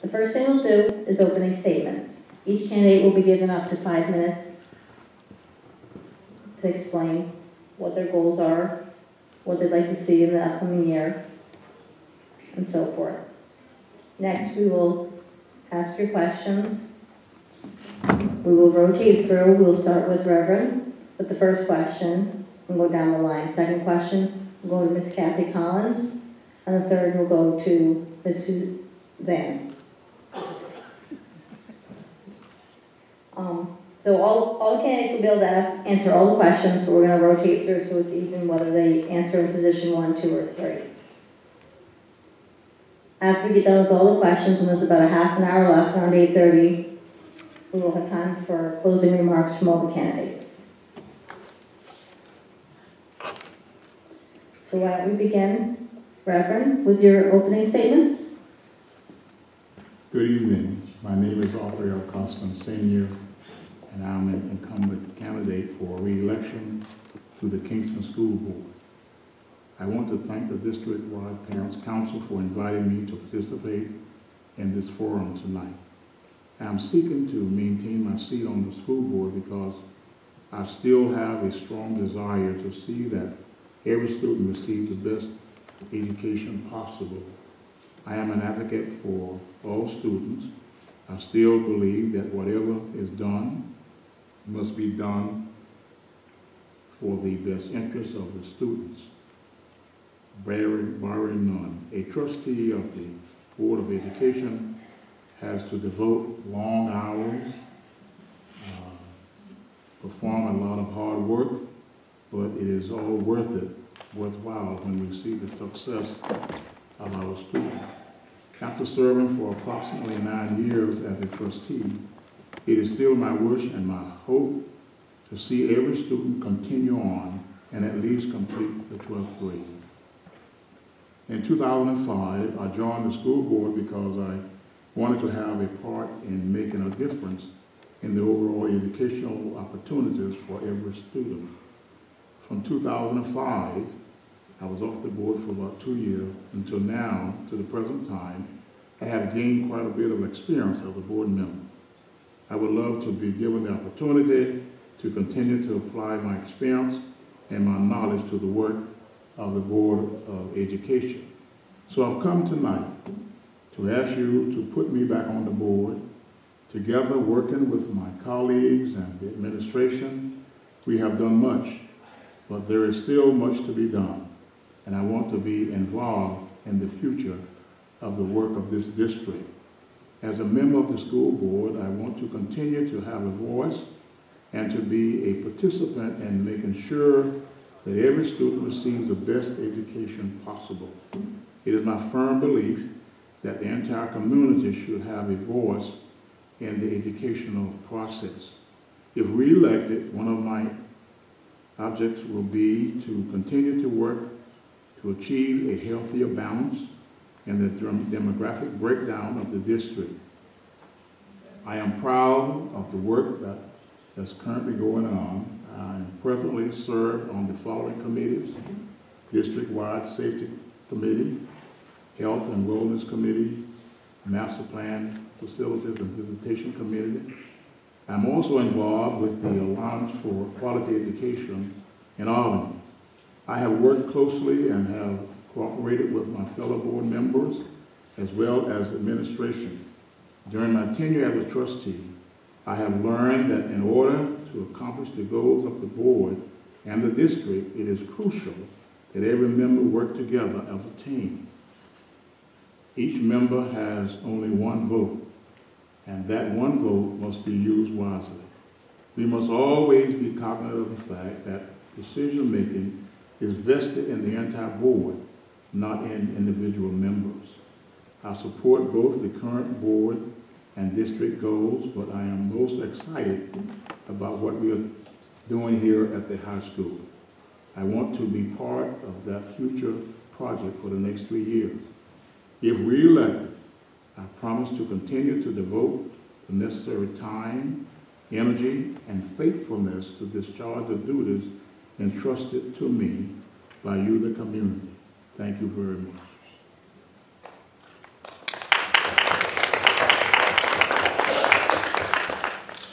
The first thing we'll do is opening statements. Each candidate will be given up to 5 minutes to explain what their goals are, what they'd like to see in the upcoming year, and so forth. Next, we will ask your questions. We will rotate through. We'll start with Reverend with the first question and go down the line. Second question will go to Ms. Kathy Collins, and the third will go to Ms. Suzanne. So all the candidates will be able to answer all the questions, so we're going to rotate through so it's even whether they answer in position 1, 2, or 3. After we get done with all the questions, and there's about a half an hour left, around 8:30, we will have time for closing remarks from all the candidates. So why don't we begin, Reverend, with your opening statements? Good evening. My name is Arthur L. Costin, Sr., and I'm an incumbent candidate for re-election to the Kingston School Board. I want to thank the District-wide Parents Council for inviting me to participate in this forum tonight. I'm seeking to maintain my seat on the school board because I still have a strong desire to see that every student receives the best education possible. I am an advocate for all students. I still believe that whatever is done must be done for the best interest of the students, barring none. A trustee of the Board of Education has to devote long hours, perform a lot of hard work, but it is all worthwhile when we see the success of our students. After serving for approximately 9 years as a trustee, it is still my wish and my hope to see every student continue on and at least complete the 12th grade. In 2005, I joined the school board because I wanted to have a part in making a difference in the overall educational opportunities for every student. From 2005, I was off the board for about 2 years until now, to the present time, I have gained quite a bit of experience as a board member. I would love to be given the opportunity to continue to apply my experience and my knowledge to the work of the Board of Education. So I've come tonight to ask you to put me back on the board. Together, working with my colleagues and the administration, we have done much, but there is still much to be done, and I want to be involved in the future of the work of this district. As a member of the school board, I want to continue to have a voice and to be a participant in making sure that every student receives the best education possible. It is my firm belief that the entire community should have a voice in the educational process. If re-elected, one of my objects will be to continue to work to achieve a healthier balance in the demographic breakdown of the district. I am proud of the work that's currently going on. I presently serve on the following committees: District-wide Safety Committee, Health and Wellness Committee, Master Plan Facilities and Visitation Committee. I'm also involved with the Alliance for Quality Education in Albany. I have worked closely and have cooperated with my fellow board members as well as administration. During my tenure as a trustee, I have learned that in order to accomplish the goals of the board and the district, it is crucial that every member work together as a team. Each member has only one vote, and that one vote must be used wisely. We must always be cognizant of the fact that decision-making is vested in the entire board, not in individual members. I support both the current board and district goals, but I am most excited about what we are doing here at the high school. I want to be part of that future project for the next 3 years. If re-elected, I promise to continue to devote the necessary time, energy, and faithfulness to discharge the duties entrusted to me by you, the community. Thank you very much.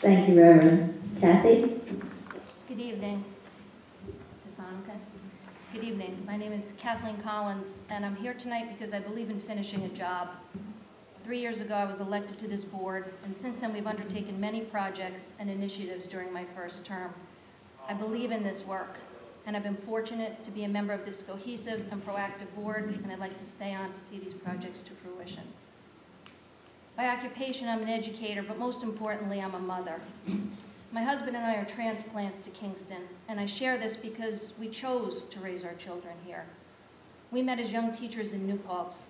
Thank you, Reverend. Kathy? Good evening. Is on okay? Good evening. My name is Kathleen Collins, and I'm here tonight because I believe in finishing a job. 3 years ago, I was elected to this board, and since then, we've undertaken many projects and initiatives during my first term. I believe in this work, and I've been fortunate to be a member of this cohesive and proactive board, and I'd like to stay on to see these projects to fruition. By occupation, I'm an educator, but most importantly, I'm a mother. My husband and I are transplants to Kingston, and I share this because we chose to raise our children here. We met as young teachers in New Paltz.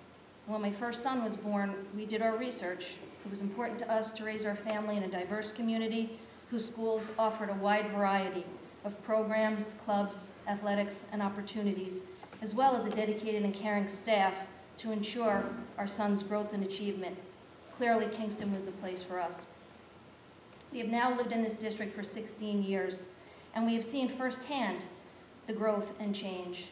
When my first son was born, we did our research. It was important to us to raise our family in a diverse community whose schools offered a wide variety of programs, clubs, athletics, and opportunities, as well as a dedicated and caring staff to ensure our son's growth and achievement. Clearly, Kingston was the place for us. We have now lived in this district for 16 years, and we have seen firsthand the growth and change.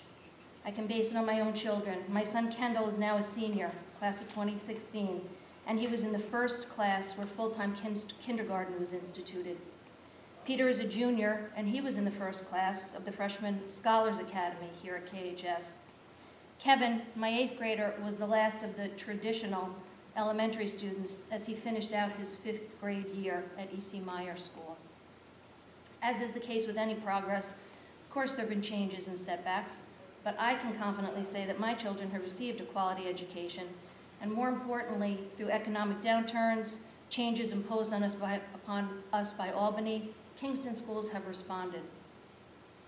I can base it on my own children. My son Kendall is now a senior, class of 2016, and he was in the first class where full-time kindergarten was instituted. Peter is a junior, and he was in the first class of the Freshman Scholars Academy here at KHS. Kevin, my 8th grader, was the last of the traditional elementary students as he finished out his 5th grade year at E.C. Meyer School. As is the case with any progress, of course there have been changes and setbacks, but I can confidently say that my children have received a quality education, and more importantly, through economic downturns, changes imposed on upon us by Albany, Kingston schools have responded.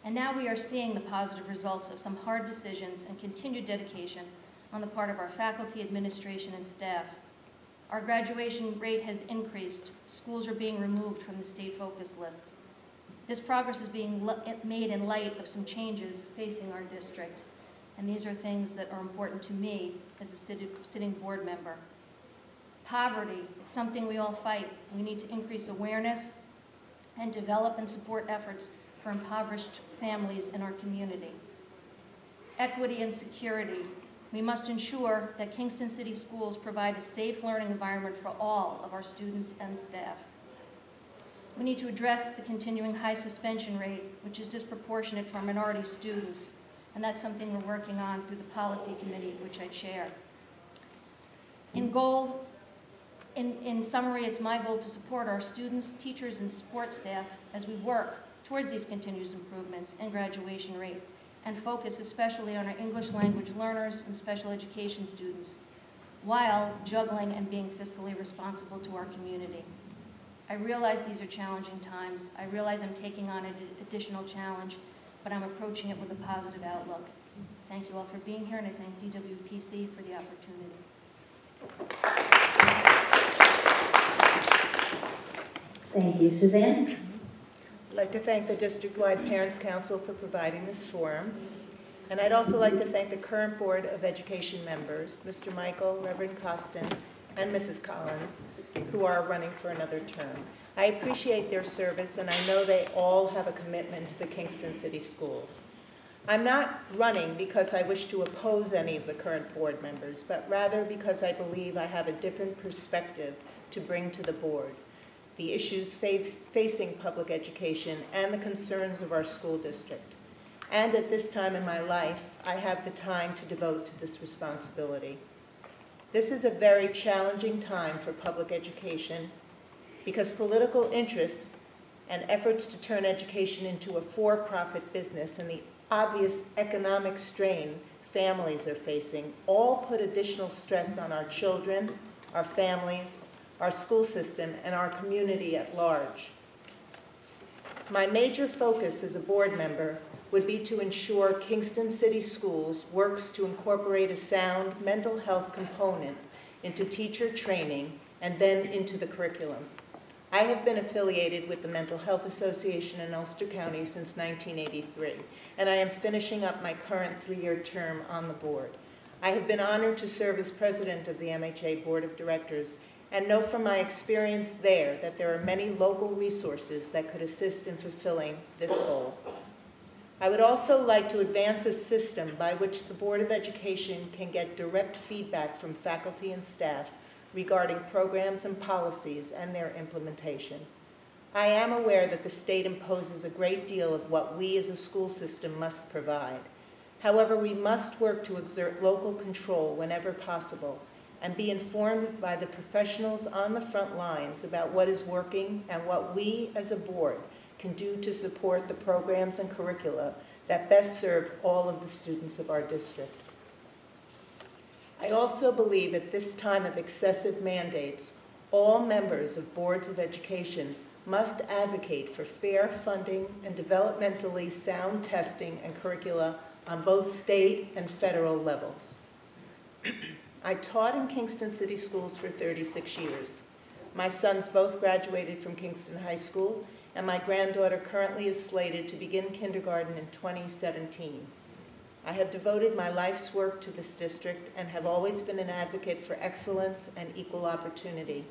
And now we are seeing the positive results of some hard decisions and continued dedication on the part of our faculty, administration, and staff. Our graduation rate has increased. Schools are being removed from the state focus list. This progress is being made in light of some changes facing our district, and these are things that are important to me as a sitting board member. Poverty, it's something we all fight. We need to increase awareness and develop and support efforts for impoverished families in our community. Equity and security. We must ensure that Kingston City Schools provide a safe learning environment for all of our students and staff. We need to address the continuing high suspension rate, which is disproportionate for minority students, and that's something we're working on through the policy committee, which I chair. In summary, it's my goal to support our students, teachers, and support staff as we work towards these continuous improvements in graduation rate, and focus especially on our English language learners and special education students, while juggling and being fiscally responsible to our community. I realize these are challenging times. I realize I'm taking on an additional challenge, but I'm approaching it with a positive outlook. Thank you all for being here, and I thank DWPC for the opportunity. Thank you. Suzanne? I'd like to thank the District-wide Parents Council for providing this forum. And I'd also like to thank the current Board of Education members, Mr. Michael, Reverend Costin, and Mrs. Collins, who are running for another term. I appreciate their service, and I know they all have a commitment to the Kingston City Schools. I'm not running because I wish to oppose any of the current board members, but rather because I believe I have a different perspective to bring to the board, the issues facing public education and the concerns of our school district. And at this time in my life, I have the time to devote to this responsibility. This is a very challenging time for public education because political interests and efforts to turn education into a for-profit business and the obvious economic strain families are facing all put additional stress on our children, our families, our school system, and our community at large. My major focus as a board member would be to ensure Kingston City Schools works to incorporate a sound mental health component into teacher training and then into the curriculum. I have been affiliated with the Mental Health Association in Ulster County since 1983, and I am finishing up my current 3-year term on the board. I have been honored to serve as president of the MHA Board of Directors and know from my experience there that there are many local resources that could assist in fulfilling this goal. I would also like to advance a system by which the Board of Education can get direct feedback from faculty and staff regarding programs and policies and their implementation. I am aware that the state imposes a great deal of what we as a school system must provide. However, we must work to exert local control whenever possible and be informed by the professionals on the front lines about what is working and what we as a board can do to support the programs and curricula that best serve all of the students of our district. I also believe at this time of excessive mandates, all members of boards of education must advocate for fair funding and developmentally sound testing and curricula on both state and federal levels. I taught in Kingston City Schools for 36 years. My sons both graduated from Kingston High School, and my granddaughter currently is slated to begin kindergarten in 2017. I have devoted my life's work to this district and have always been an advocate for excellence and equal opportunity.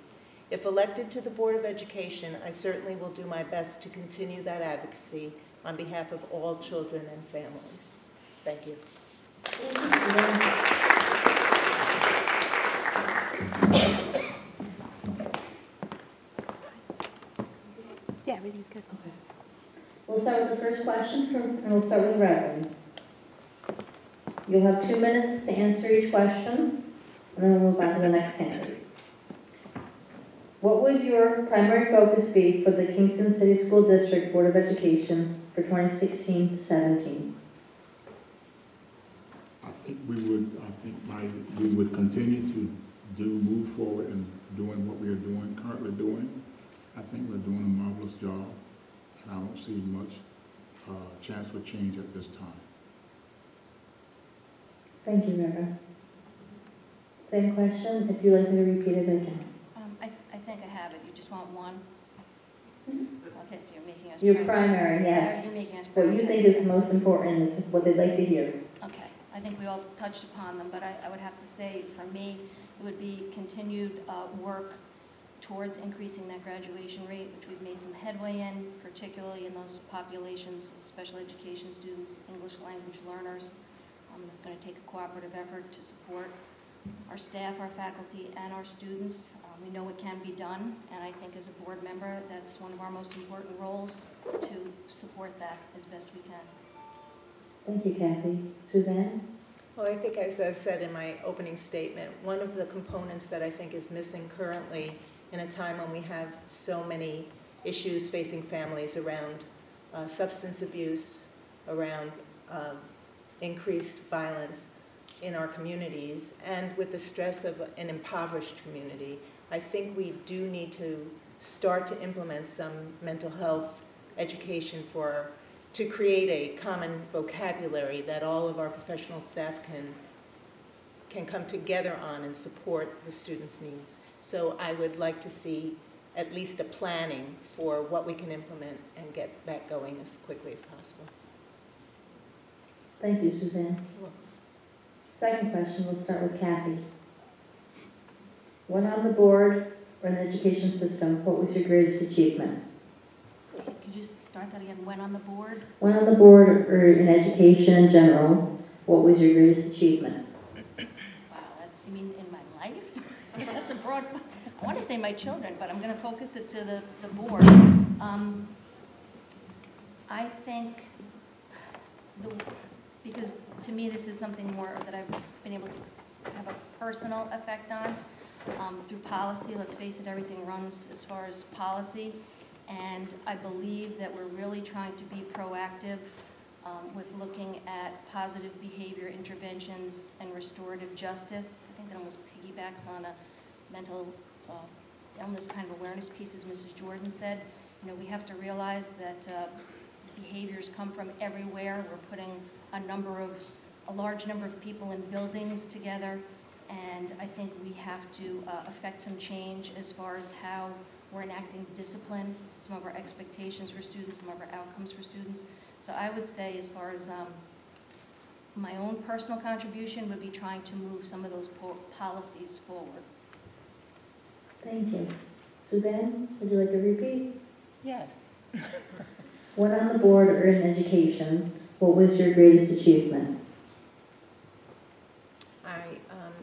If elected to the Board of Education, I certainly will do my best to continue that advocacy on behalf of all children and families. Thank you. Yeah, everything's good. Okay. We'll start with the first question, and we'll start with Reverend. You'll have 2 minutes to answer each question, and then we'll move on to the next candidate. What would your primary focus be for the Kingston City School District Board of Education for 2016 to 17? We would continue to move forward in doing what we are currently doing. I think we're doing a marvelous job, and I don't see much chance for change at this time. Thank you, Reverend. Same question. If you'd like me to repeat it, I can. I think I have it. You just want one? Okay, so you're making us... Your primary, yes. You're making us What you think is most important is what they'd like to hear. Okay. I think we all touched upon them, but I would have to say, for me, it would be continued work towards increasing that graduation rate, which we've made some headway in, particularly in those populations of special education students, English language learners. That's going to take a cooperative effort to support our staff, our faculty, and our students. We know it can be done, and I think as a board member, that's one of our most important roles, to support that as best we can. Thank you, Kathy. Suzanne? Well, I think, as I said in my opening statement, one of the components that I think is missing currently in a time when we have so many issues facing families around substance abuse, around increased violence in our communities, and with the stress of an impoverished community, I think we do need to start to implement some mental health education to create a common vocabulary that all of our professional staff can come together on and support the students' needs. So I would like to see at least a planning for what we can implement and get that going as quickly as possible. Thank you, Suzanne. Second question, we'll start with Kathy. When on the board or in the education system, what was your greatest achievement? Could you start that again? When on the board? When on the board or in education in general, what was your greatest achievement? Wow, you mean in my life? That's a broad, I want to say my children, but I'm going to focus it to the board. I think, because to me this is something more that I've been able to have a personal effect on through policy. Let's face it, everything runs as far as policy, and I believe that we're really trying to be proactive with looking at positive behavior interventions and restorative justice. I think that almost piggybacks on a mental illness kind of awareness piece, as Mrs. Jordan said. You know, we have to realize that behaviors come from everywhere. We're putting a large number of people in buildings together, and I think we have to affect some change as far as how we're enacting discipline, some of our expectations for students, some of our outcomes for students. So I would say, as far as my own personal contribution, would be trying to move some of those policies forward. Thank you. Suzanne, would you like to repeat? Yes. When on the board or in education, what was your greatest achievement?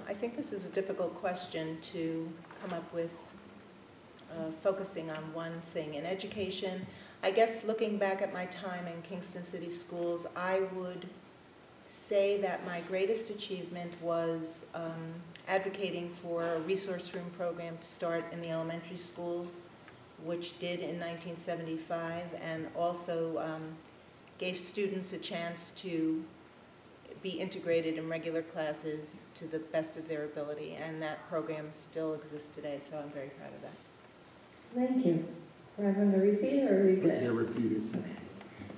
I think this is a difficult question to come up with focusing on one thing. In education, I guess looking back at my time in Kingston City Schools, I would say that my greatest achievement was advocating for a resource room program to start in the elementary schools, which did in 1975, and also gave students a chance to be integrated in regular classes to the best of their ability, and that program still exists today, so I'm very proud of that. Thank you. Reverend, to repeat or repeat? Yeah, repeat it.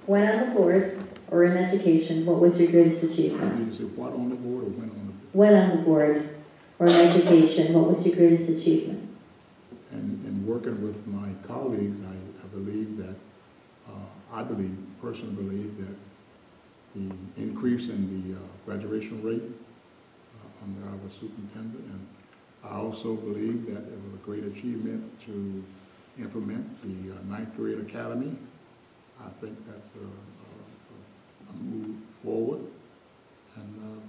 When on the board or in education, what was your greatest I achievement? need to say what on the board or when on the board? When on the board or in education, what was your greatest achievement? And in working with my colleagues, I believe that, personally believe that the increase in the graduation rate under our superintendent, and I also believe that it was a great achievement to implement the ninth grade academy. I think that's a move forward, and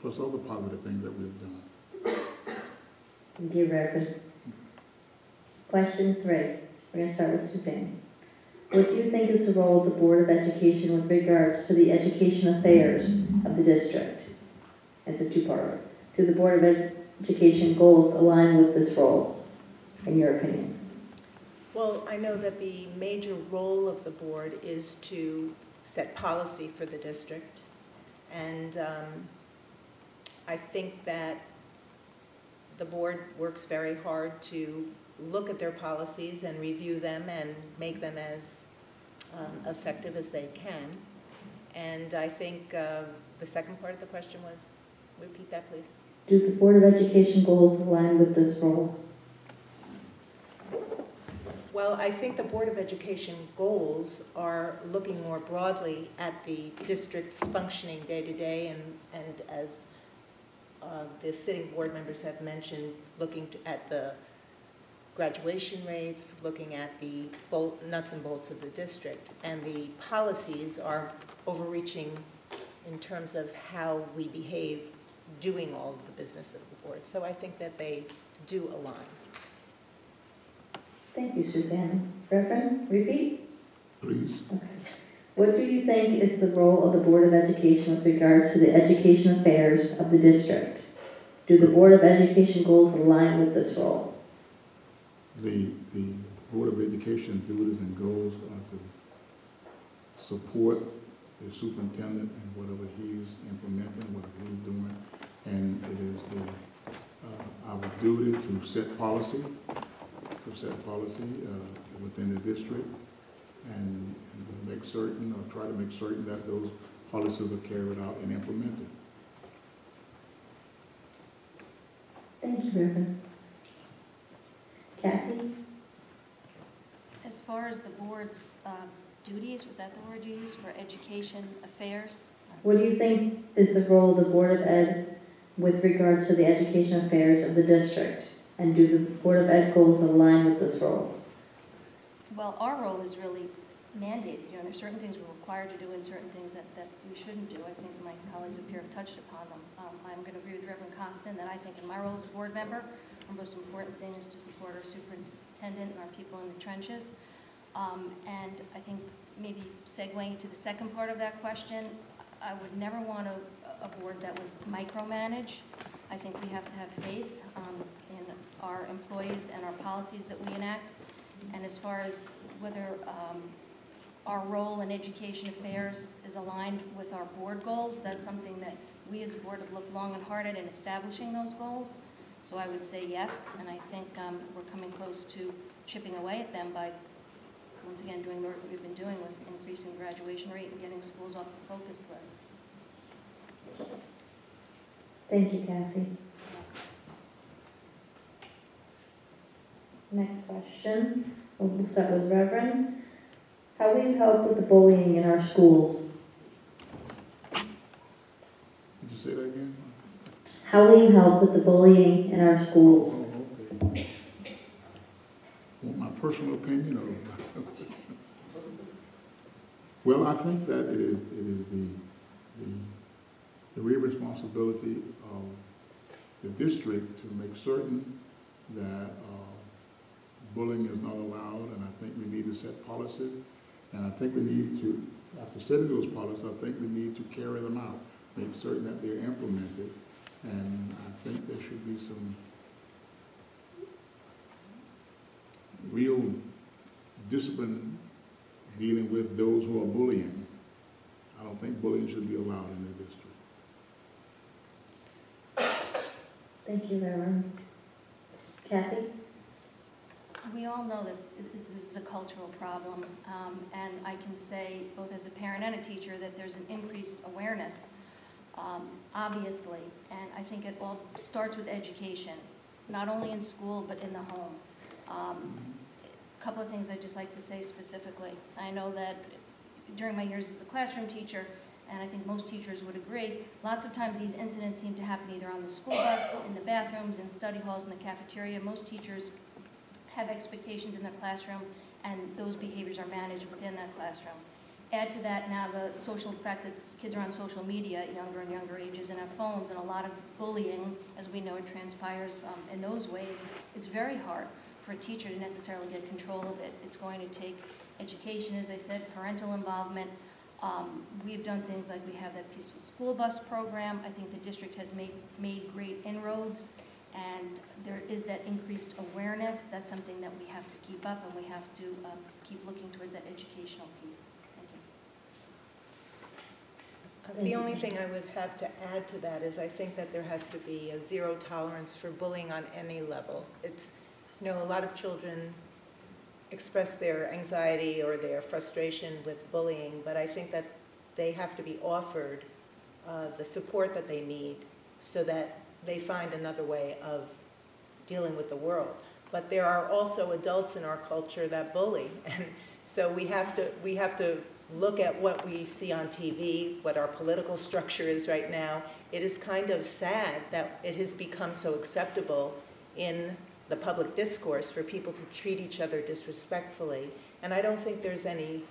plus other positive things that we've done. Thank you, Reverend. Question 3. We're going to start with Suzanne. What do you think is the role of the Board of Education with regards to the education affairs of the district? It's a two-parter. Do the Board of Education goals align with this role, in your opinion? Well, I know that the major role of the board is to set policy for the district, and I think that the board works very hard to look at their policies and review them and make them as effective as they can. And I think the second part of the question was, repeat that please. Do the Board of Education goals align with this role? Well, I think the Board of Education goals are looking more broadly at the district's functioning day to day, and as the sitting board members have mentioned, looking at the graduation rates, looking at the nuts and bolts of the district. And the policies are overreaching in terms of how we behave doing all of the business of the board. So I think that they do align. Thank you, Suzanne. Reverend, repeat? Please. Okay. What do you think is the role of the Board of Education with regards to the education affairs of the district? Do the Board of Education goals align with this role? The Board of Education duties and goals are to support the superintendent in whatever he's implementing, whatever he's doing, and it is our duty to set policy, within the district, and make certain, or try to make certain that those policies are carried out and implemented. Thank you, Reverend. Kathy? As far as the board's duties, was that the word you used, for education affairs? What do you think is the role of the Board of Ed with regards to the education affairs of the district? And do the Board of Ed goals align with this role? Well, our role is really mandated. You know, there's certain things we're required to do and certain things that we shouldn't do. I think my colleagues up here have touched upon them. I'm going to agree with Reverend Costin that I think in my role as a board member, our most important thing is to support our superintendent and our people in the trenches. And I think maybe segueing to the second part of that question, I would never want a board that would micromanage. I think we have to have faith in our employees and our policies that we enact. And as far as whether our role in education affairs is aligned with our board goals, that's something that we as a board have looked long and hard at in establishing those goals. So I would say yes, and I think we're coming close to chipping away at them by, once again, doing the work that we've been doing with increasing graduation rate and getting schools off the focus lists. Thank you, Kathy. Next question. We'll start with Reverend. How will you help with the bullying in our schools? Did you say that again? How will you help with the bullying in our schools? Oh, okay. Want my personal opinion or? Well, I think that it is the real responsibility of the district to make certain that bullying is not allowed, and I think we need to set policies. And I think we need to, after setting those policies, I think we need to carry them out, make certain that they're implemented. And I think there should be some real discipline dealing with those who are bullying. I don't think bullying should be allowed in the district. Thank you, Reverend. Kathy? We all know that this is a cultural problem, and I can say, both as a parent and a teacher, that there's an increased awareness, obviously, and I think it all starts with education, not only in school, but in the home. A couple of things I'd just like to say specifically. I know that during my years as a classroom teacher, and I think most teachers would agree, lots of times these incidents seem to happen either on the school bus, in the bathrooms, in study halls, in the cafeteria. Most teachers have expectations in their classroom, and those behaviors are managed within that classroom. Add to that now the fact that kids are on social media at younger and younger ages and have phones, and a lot of bullying, as we know, it transpires in those ways. It's very hard for a teacher to necessarily get control of it. It's going to take education, as I said, parental involvement. We've done things like we have that peaceful school bus program. I think the district has made great inroads, and there is that increased awareness. That's something that we have to keep up, and we have to keep looking towards that educational piece. Thank you. The only thing I would have to add to that is I think that there has to be a zero tolerance for bullying on any level. It's, you know, a lot of children express their anxiety or their frustration with bullying, but I think that they have to be offered the support that they need so that they find another way of dealing with the world. But there are also adults in our culture that bully, and so we have to look at what we see on TV, what our political structure is right now. It is kind of sad that it has become so acceptable in the public discourse for people to treat each other disrespectfully. And I don't think there's any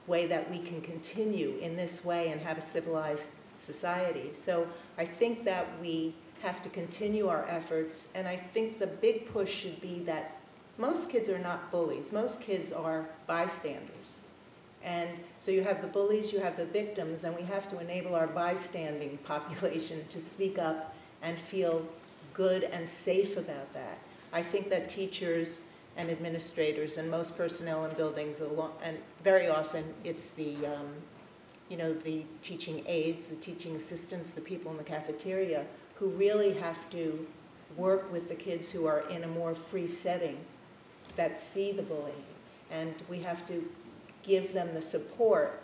way that we can continue in this way and have a civilized society. So I think that we have to continue our efforts, and I think the big push should be that most kids are not bullies. Most kids are bystanders. And so you have the bullies, you have the victims, and we have to enable our bystanding population to speak up and feel good and safe about that. I think that teachers and administrators and most personnel in buildings, and very often it's the, the teaching aides, the teaching assistants, the people in the cafeteria, who really have to work with the kids who are in a more free setting that see the bullying. And we have to give them the support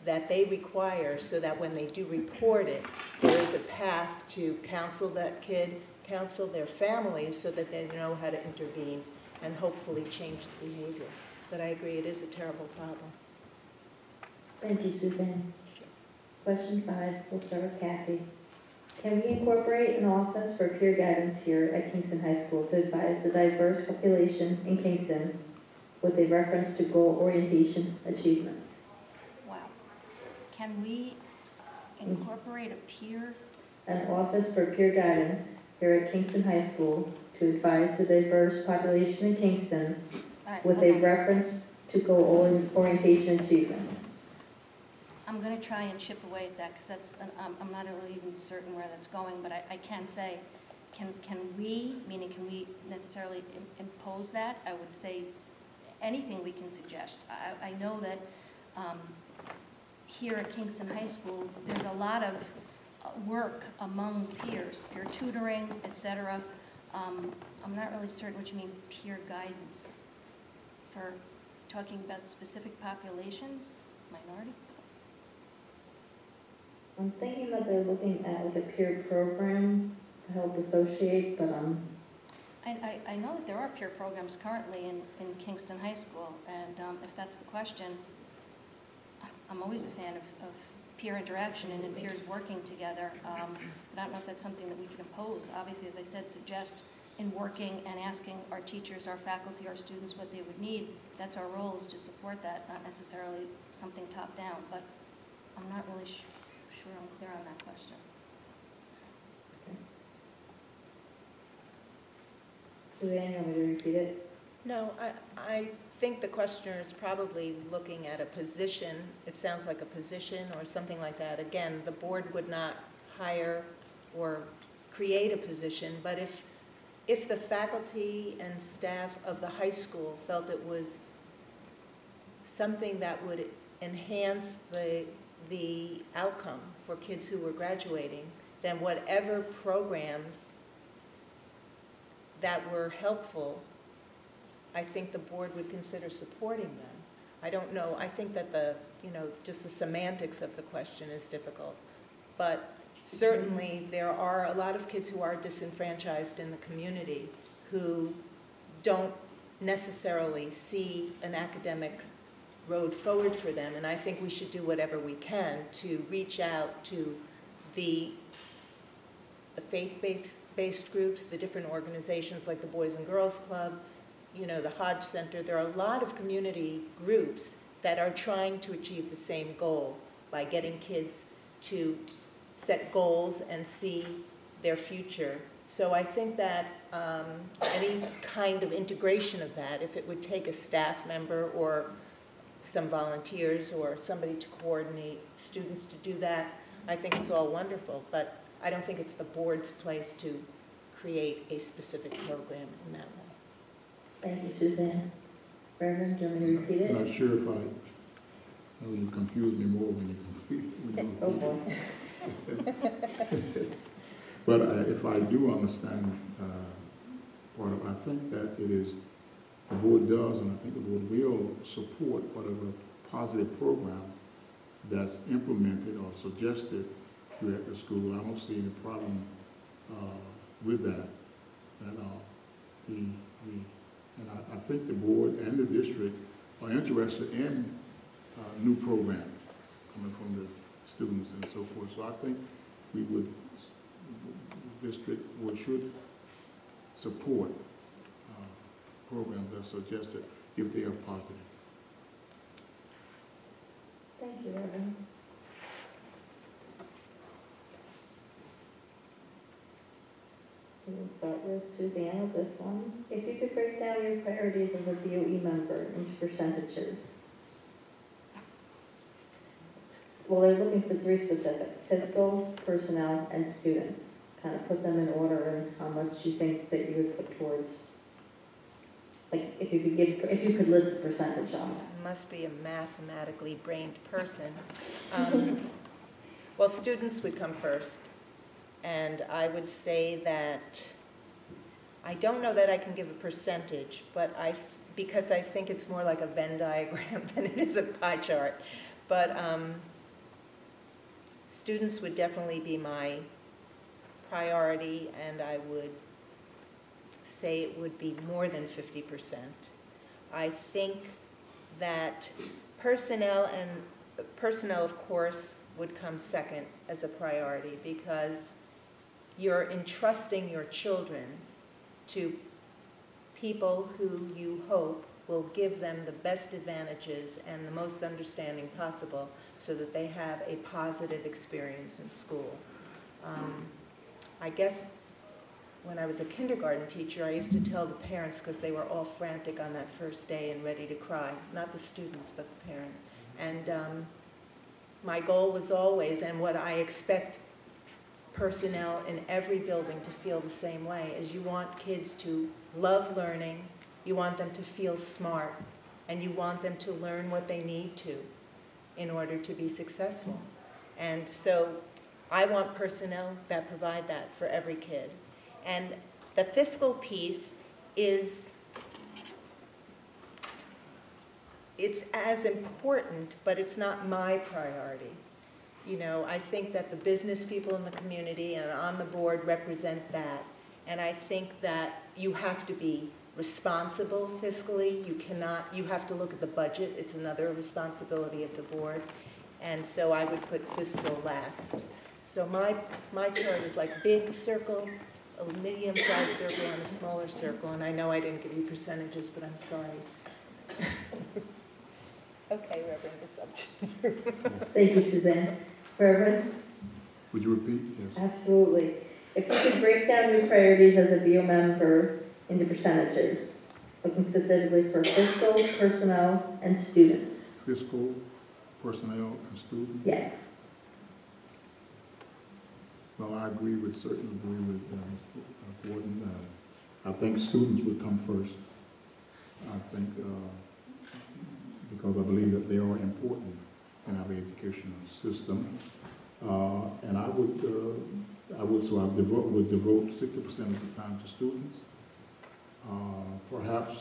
that they require so that when they do report it, there is a path to counsel that kid, counsel their families so that they know how to intervene and hopefully change the behavior. But I agree, it is a terrible problem. Thank you, Suzanne. Question 5, we'll start with Kathy. Can we incorporate an office for peer guidance here at Kingston High School to advise the diverse population in Kingston with a reference to goal orientation achievements? Wow. Can we incorporate a peer? An office for peer guidance here at Kingston High School to advise the diverse population in Kingston with a reference to goal orientation achievements. I'm going to try and chip away at that because that's, I'm not really even certain where that's going, but I can say, can we, meaning can we necessarily impose that? I would say anything we can suggest. I know that here at Kingston High School, there's a lot of work among peers, peer tutoring, etc. I'm not really certain what you mean peer guidance for talking about specific populations, minority. I'm thinking that they're looking at like a peer program to help associate, but I know that there are peer programs currently in Kingston High School, and if that's the question, I'm always a fan of peer interaction and peers working together. But I don't know if that's something that we can impose. Obviously, as I said, suggest in working and asking our teachers, our faculty, our students what they would need. That's our role, is to support that, not necessarily something top down. But I'm not really sure I'm clear on that question. Suzanne, you want me to repeat it? No, I think the questioner is probably looking at a position. It sounds like a position or something like that. Again, the board would not hire or create a position, but if the faculty and staff of the high school felt it was something that would enhance the outcome for kids who were graduating, then whatever programs that were helpful, I think the board would consider supporting them. I don't know, I think that just the semantics of the question is difficult. But certainly there are a lot of kids who are disenfranchised in the community who don't necessarily see an academic road forward for them, and I think we should do whatever we can to reach out to the faith-based groups, the different organizations like the Boys and Girls Club, the Hodge Center. There are a lot of community groups that are trying to achieve the same goal by getting kids to set goals and see their future. So I think that any kind of integration of that, if it would take a staff member or some volunteers or somebody to coordinate students to do that, I think it's all wonderful. But I don't think it's the board's place to create a specific program in that way. Thank you, Suzanne. Reverend, do you want me to repeat it? I'm not sure if you confuse me more when you complete. Oh, boy. But if I do understand part of, I think that it is, the board does, and I think the board will support whatever positive programs that's implemented or suggested here at the school. I don't see any problem with that at all. And I think the board and the district are interested in new programs coming from the students and so forth. So I think we would, district should support programs that are suggested if they are positive. Thank you, Reverend. We'll start with Suzanne with this one. If you could break down your priorities as a BOE member into percentages. Well, they're looking for 3 specific: fiscal, personnel, and students. Kind of put them in order and how much you think that you would put towards, like if you could list a percentage on it. Must be a mathematically brained person. Well, students would come first. And I would say that I don't know that I can give a percentage, but because I think it's more like a Venn diagram than it is a pie chart. But students would definitely be my priority, and I would say it would be more than 50%. I think that personnel, of course, would come second as a priority, because you're entrusting your children to people who you hope will give them the best advantages and the most understanding possible so that they have a positive experience in school. I guess when I was a kindergarten teacher, I used to tell the parents, because they were all frantic on that first day and ready to cry, not the students, but the parents. And my goal was always, and what I expect personnel in every building to feel the same way, is you want kids to love learning, you want them to feel smart, and you want them to learn what they need to in order to be successful. And so I want personnel that provide that for every kid. And the fiscal piece it's as important, but it's not my priority. I think that the business people in the community and on the board represent that. And I think that you have to be responsible fiscally. You have to look at the budget. It's another responsibility of the board. And so I would put fiscal last. So my chart is like big circle, a medium-sized circle, and a smaller circle. And I know I didn't give you percentages, but I'm sorry. Okay, Reverend, it's up to you. Thank you, Suzanne. Reverend? Would you repeat? Yes. Absolutely. If you could break down your priorities as a BO member into percentages, looking specifically for fiscal, personnel, and students. Fiscal, personnel, and students. Yes. Well, I certainly agree with Mr. Gordon. I think students would come first. I think, because I believe that they are important in our educational system. And I would devote 60% of the time to students. Perhaps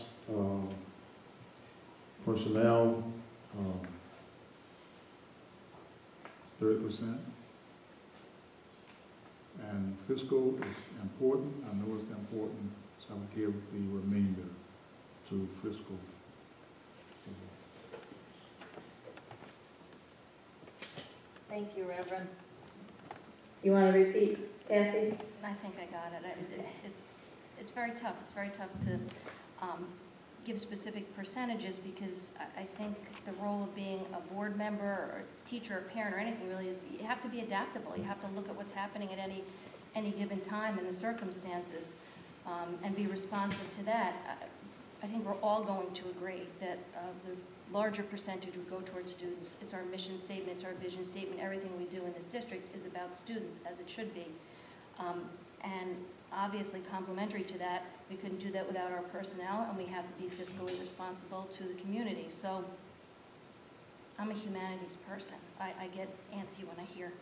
personnel, 30%. And fiscal is important. I know it's important, so I would give the remainder to fiscal. Thank you, Reverend. You want to repeat, Kathy? I think I got it. It's very tough. It's very tough to give specific percentages because I think the role of being a board member or a teacher or parent or anything really is you have to be adaptable. You have to look at what's happening at any given time and the circumstances and be responsive to that. I think we're all going to agree that the larger percentage would go towards students. It's our mission statement, it's our vision statement. Everything we do in this district is about students, as it should be. And obviously, complementary to that, we couldn't do that without our personnel, and we have to be fiscally responsible to the community. So I'm a humanities person. I get antsy when I hear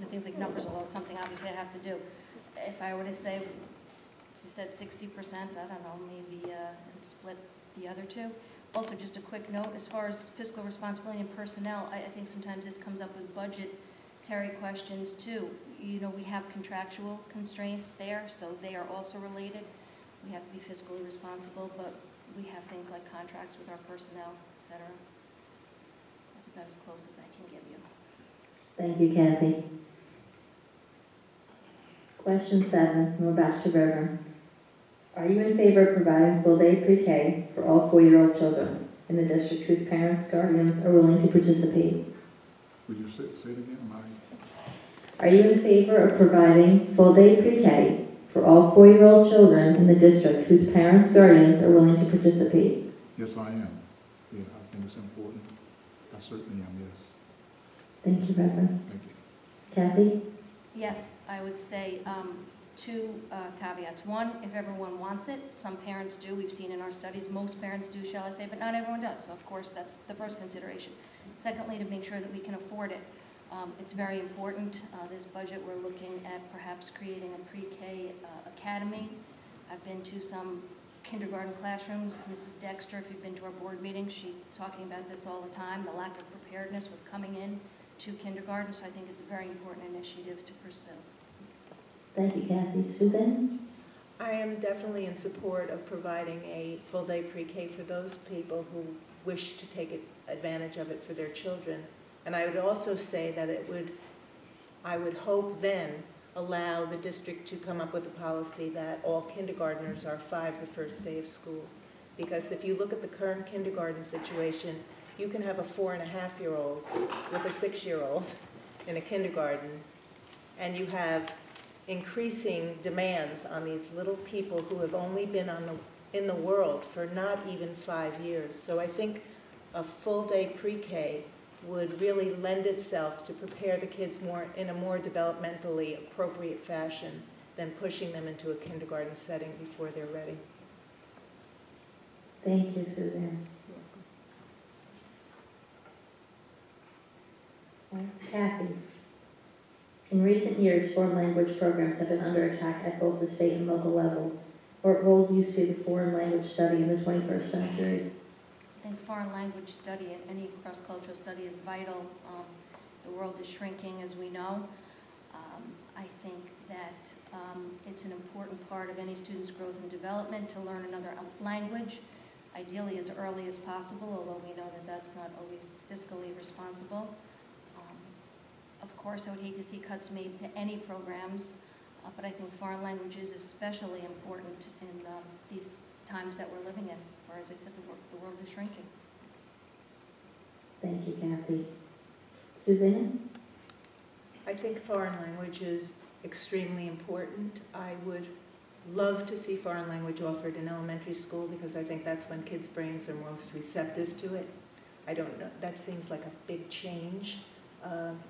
things like numbers, although it's something obviously I have to do. If I were to say, she said 60%, I don't know, maybe and split the other two. Also, just a quick note, as far as fiscal responsibility and personnel, I think sometimes this comes up with budgetary questions too. You know, we have contractual constraints there, so they are also related. We have to be fiscally responsible, but we have things like contracts with our personnel, et cetera. That's about as close as I can give you. Thank you, Kathy. Question 7, we're back to Reverend. Are you in favor of providing full-day pre-K for all 4-year-old children in the district whose parents, guardians are willing to participate? Would you say it again, Mike? Are you in favor of providing full-day pre-K for all 4-year-old children in the district whose parents, guardians are willing to participate? Yes, I am. Yeah, I think it's important. I certainly am, yes. Thank you, Reverend. Thank you. Kathy? Yes, I would say two caveats. One, if everyone wants it, some parents do. We've seen in our studies, most parents do, shall I say, but not everyone does. So, of course, that's the first consideration. Secondly, to make sure that we can afford it. It's very important. This budget, we're looking at perhaps creating a pre-K academy. I've been to some kindergarten classrooms. Mrs. Dexter, if you've been to our board meeting, she's talking about this all the time, the lack of preparedness with coming in to kindergarten. So I think it's a very important initiative to pursue. Thank you, Kathy. Suzanne? I am definitely in support of providing a full-day pre-K for those people who wish to take advantage of it for their children. And I would also say that I would hope then allow the district to come up with a policy that all kindergartners are 5 the first day of school. Because if you look at the current kindergarten situation, you can have a 4.5-year-old with a 6-year-old in a kindergarten, and you have increasing demands on these little people who have only been in the world for not even 5 years. So I think a full-day pre-K would really lend itself to prepare the kids in a more developmentally appropriate fashion than pushing them into a kindergarten setting before they're ready. Thank you, Suzanne. Kathy? In recent years, foreign language programs have been under attack at both the state and local levels. What role do you see the foreign language study in the 21st century? I think foreign language study and any cross-cultural study is vital. The world is shrinking, as we know. I think that it's an important part of any student's growth and development to learn another language, ideally as early as possible, although we know that that's not always fiscally responsible. Of course, I would hate to see cuts made to any programs, but I think foreign language is especially important in these times that we're living in, where, as I said, the world is shrinking. Thank you, Kathy. Suzanne? I think foreign language is extremely important. I would love to see foreign language offered in elementary school because I think that's when kids' brains are most receptive to it. I don't know, that seems like a big change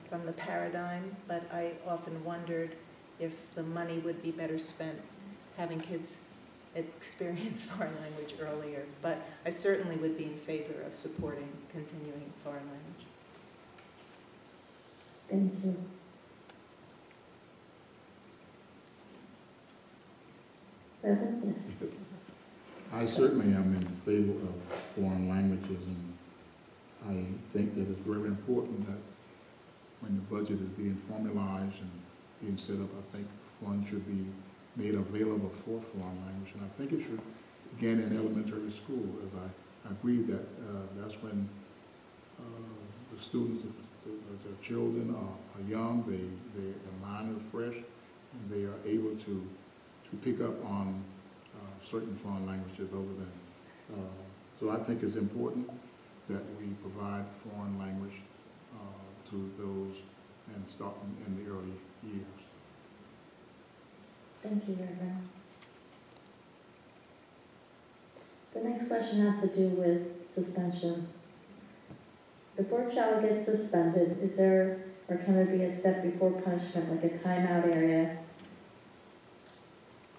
from the paradigm, but I often wondered if the money would be better spent having kids experience foreign language earlier. But I certainly would be in favor of supporting continuing foreign language. Thank you. Reverend, yes. I certainly am in favor of foreign languages, and I think that it's very important that when the budget is being formalized and being set up, I think funds should be made available for foreign language. And I think it should begin in elementary school, as I agree that that's when the students, the children are young, their mind is fresh, and they are able to pick up on certain foreign languages over them. So I think it's important that we provide foreign language to those and start in the early years. Thank you, Reverend. The next question has to do with suspension. Before a child gets suspended, is there, or can there be a step before punishment, like a timeout area,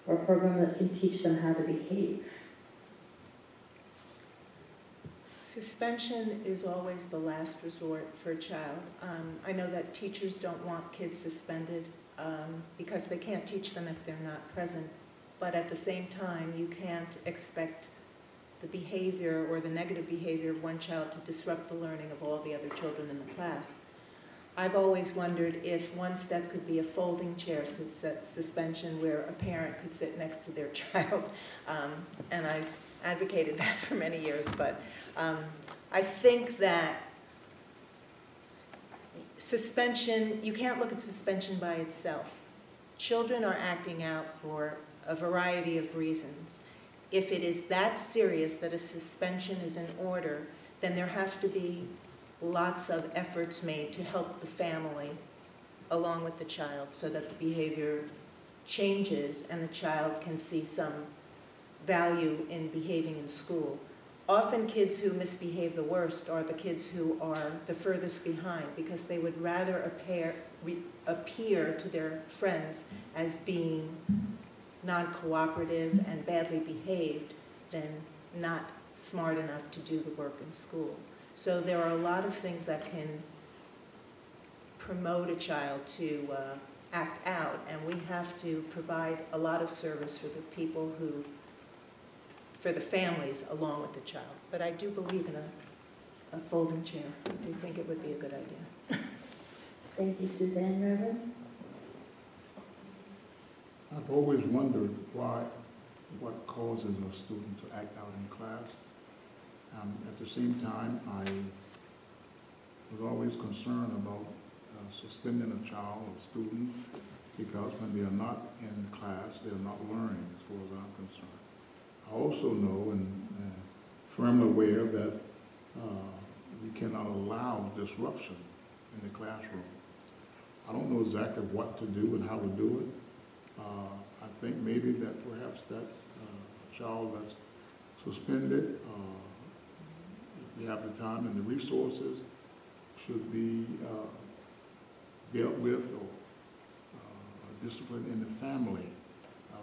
or a program that can teach them how to behave? Suspension is always the last resort for a child. I know that teachers don't want kids suspended because they can't teach them if they're not present, but at the same time, you can't expect the behavior or the negative behavior of one child to disrupt the learning of all the other children in the class. I've always wondered if one step could be a folding chair suspension where a parent could sit next to their child, and I've advocated that for many years, but I think that suspension, you can't look at suspension by itself. Children are acting out for a variety of reasons. If it is that serious that a suspension is in order, then there have to be lots of efforts made to help the family along with the child so that the behavior changes and the child can see some value in behaving in school. Often kids who misbehave the worst are the kids who are the furthest behind because they would rather appear to their friends as being non-cooperative and badly behaved than not smart enough to do the work in school. So there are a lot of things that can promote a child to act out, and we have to provide a lot of service for the people who, for the families along with the child. But I do believe in a folding chair. I do think it would be a good idea. Thank you, Suzanne. Reverend? I've always wondered what causes a student to act out in class. At the same time, I was always concerned about suspending a child or student because when they are not in class, they're not learning as far as I'm concerned. I also know and firmly aware that we cannot allow disruption in the classroom. I don't know exactly what to do and how to do it. I think maybe that perhaps that a child that's suspended, if you have the time and the resources, should be dealt with or disciplined in the family,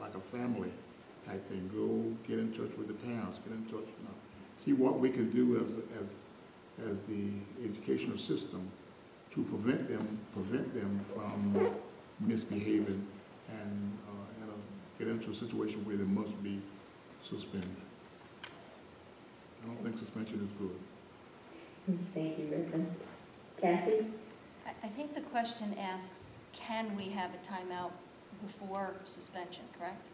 like a family type thing. Go get in touch with the parents, get in touch, see what we can do as the educational system to prevent them from misbehaving and get into a situation where they must be suspended. I don't think suspension is good. Thank you, Reverend. Kathy? I think the question asks, can we have a timeout before suspension, correct?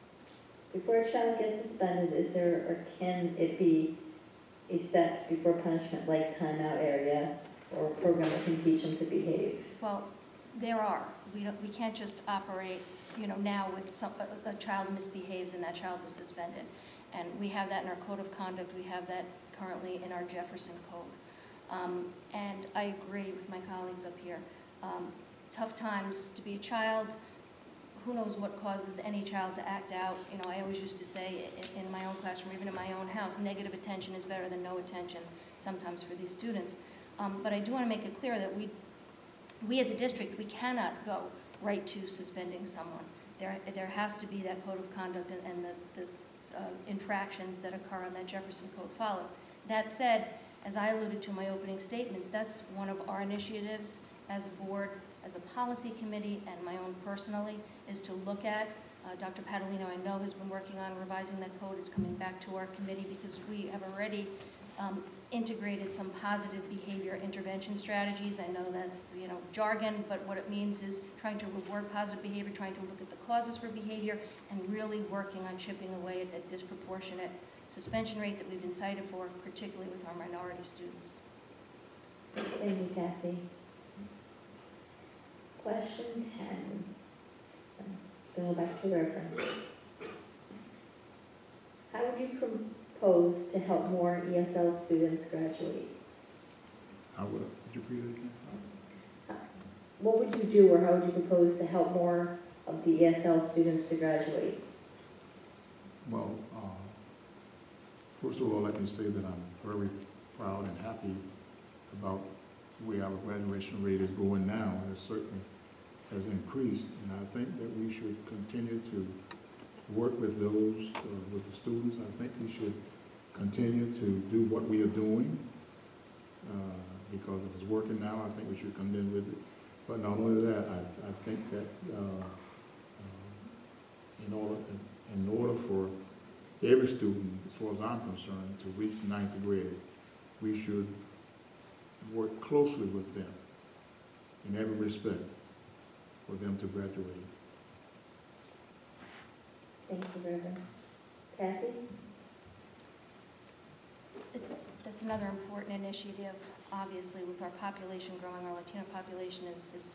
Before a child gets suspended, is there, or can it be a step before punishment like timeout area or a program that can teach them to behave? Well, there are. We can't just operate, now with a child misbehaves and that child is suspended. And we have that in our code of conduct. We have that currently in our Jefferson Code. And I agree with my colleagues up here. Tough times to be a child who knows what causes any child to act out. You know, I always used to say in my own classroom, even in my own house, negative attention is better than no attention sometimes for these students. But I do want to make it clear that we as a district, we cannot go right to suspending someone. There has to be that code of conduct and the infractions that occur on that Jefferson Code followed. That said, as I alluded to in my opening statements, that's one of our initiatives as a board, as a policy committee, and my own personally, is to look at. Dr. Padalino, I know, has been working on revising that code. It's coming back to our committee because we have already integrated some positive behavior intervention strategies. I know that's, you know, jargon, but what it means is trying to reward positive behavior, trying to look at the causes for behavior, and really working on chipping away at that disproportionate suspension rate that we've been cited for, particularly with our minority students. Thank you, Kathy. Question 10. Go back to reference. How would you propose to help more ESL students graduate? Would you repeat it again? What would you do, or how would you propose to help more of the ESL students to graduate? Well, first of all, let me say that I'm very proud and happy about where our graduation rate is going now. It certainly has increased, and I think that we should continue to work with those, with the students. I think we should continue to do what we are doing, because if it's working now, I think we should continue with it. But not only that, I think that in order for every student, as far as I'm concerned, to reach 9th grade, we should work closely with them in every respect for them to graduate. Thank you, Reverend. Kathy? That's another important initiative, obviously, with our population growing. Our Latino population is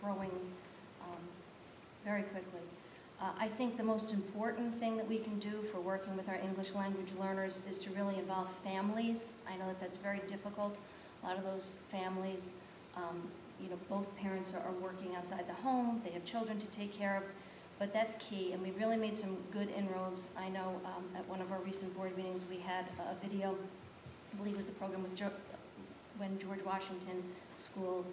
growing very quickly. I think the most important thing that we can do for working with our English language learners is to really involve families. I know that that's very difficult. A lot of those families, you know, both parents are working outside the home, they have children to take care of, but that's key, and we've really made some good inroads. I know at one of our recent board meetings we had a video, I believe it was the program with when George Washington School,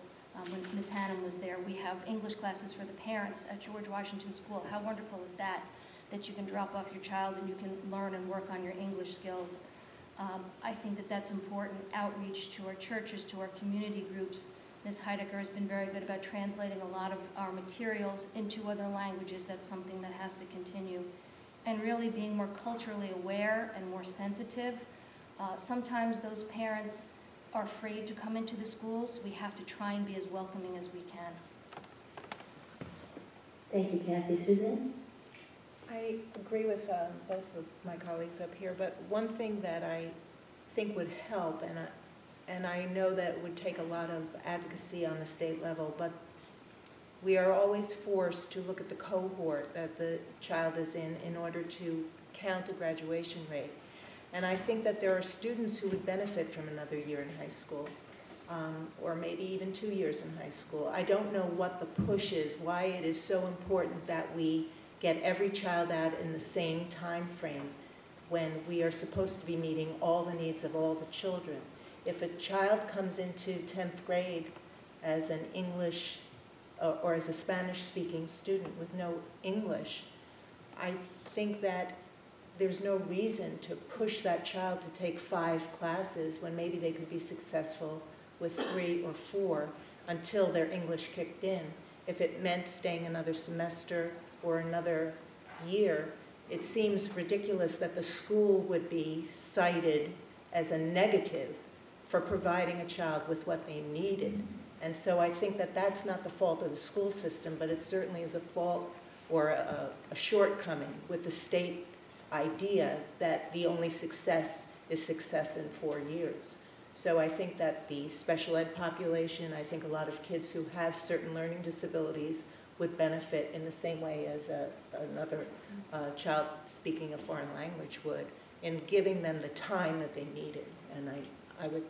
when Ms. Hannum was there. We have English classes for the parents at George Washington School. How wonderful is that, that you can drop off your child and you can learn and work on your English skills. I think that that's important. Outreach to our churches, to our community groups. Ms. Heidecker has been very good about translating a lot of our materials into other languages. That's something that has to continue. And really being more culturally aware and more sensitive. Sometimes those parents are afraid to come into the schools. We have to try and be as welcoming as we can. Thank you, Kathy. Susan? I agree with both of my colleagues up here, but one thing that I think would help, and I know that would take a lot of advocacy on the state level, but we are always forced to look at the cohort that the child is in order to count a graduation rate. And I think that there are students who would benefit from another year in high school, or maybe even 2 years in high school. I don't know what the push is, why it is so important that we get every child out in the same time frame when we are supposed to be meeting all the needs of all the children. If a child comes into 10th grade as an English or as a Spanish-speaking student with no English, I think that there's no reason to push that child to take 5 classes when maybe they could be successful with 3 or 4 until their English kicked in. If it meant staying another semester or another year, it seems ridiculous that the school would be cited as a negative for providing a child with what they needed. And so I think that that's not the fault of the school system, but it certainly is a fault or a shortcoming with the state idea that the only success is success in 4 years. So I think that the special ed population, I think a lot of kids who have certain learning disabilities would benefit in the same way as another child speaking a foreign language would, in giving them the time that they needed. And I would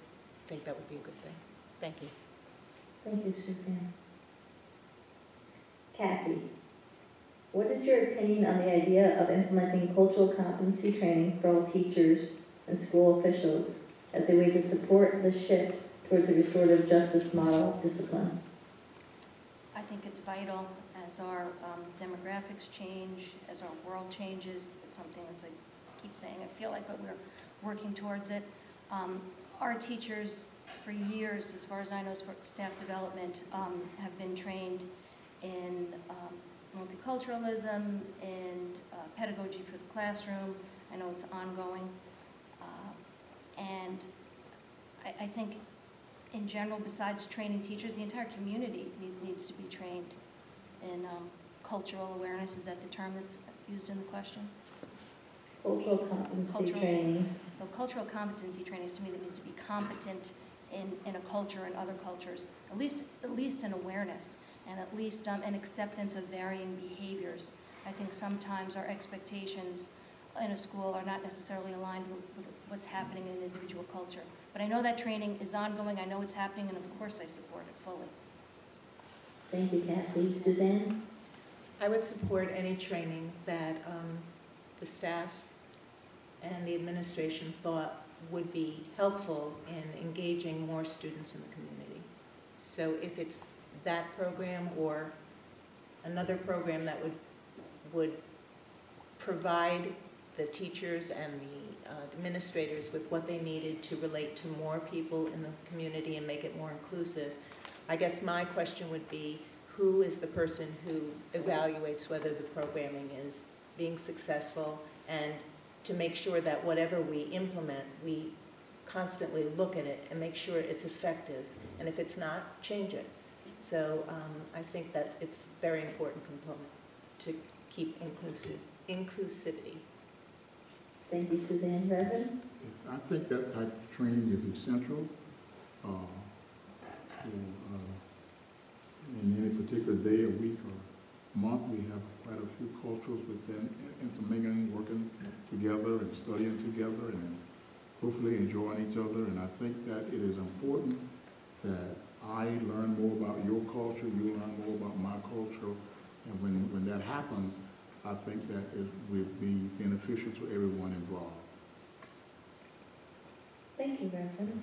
think that would be a good thing. Thank you. Thank you, Suzanne. Kathy? What is your opinion on the idea of implementing cultural competency training for all teachers and school officials as a way to support the shift towards a restorative justice model of discipline? I think it's vital as our demographics change, as our world changes. It's something, as I keep saying, I feel like we're working towards it. Our teachers, for years, as far as I know, for staff development, have been trained in multiculturalism and pedagogy for the classroom. I know it's ongoing. And I think in general, besides training teachers, the entire community needs to be trained in cultural awareness. Is that the term that's used in the question? Cultural competency trainings. So cultural competency trainings, to me, that needs to be competent in a culture and other cultures, at least an awareness, and at least an acceptance of varying behaviors. I think sometimes our expectations in a school are not necessarily aligned with what's happening in an individual culture. But I know that training is ongoing, I know it's happening, and of course I support it fully. Thank you, Cassie. Suzanne? I would support any training that the staff and the administration thought would be helpful in engaging more students in the community. So if it's that program or another program that would provide the teachers and the administrators with what they needed to relate to more people in the community and make it more inclusive, I guess my question would be, who is the person who evaluates whether the programming is being successful, and to make sure that whatever we implement, we constantly look at it and make sure it's effective, and if it's not, change it. So I think that it's a very important component to keep inclusivity. Thank you, Suzanne. Reverend? Yes, I think that type of training is essential in any particular day, or week, or month. We have quite a few cultures within intermingling, working together and studying together, and hopefully enjoying each other. And I think that it is important that I learn more about your culture, you learn more about my culture, and when that happens, I think that it will be beneficial to everyone involved. Thank you, Reverend.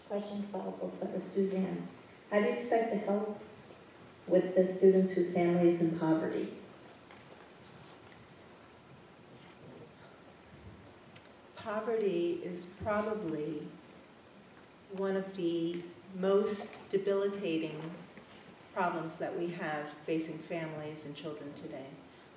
Question 12 will start with Suzanne. How do you expect to help with the students whose family is in poverty? Poverty is probably one of the most debilitating problems that we have facing families and children today.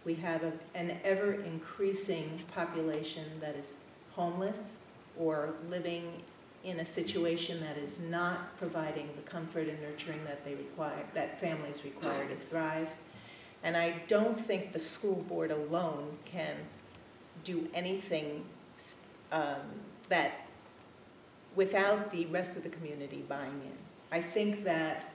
We have an ever-increasing population that is homeless or living in a situation that is not providing the comfort and nurturing that they require, that families require to thrive. And I don't think the school board alone can do anything that without the rest of the community buying in. I think that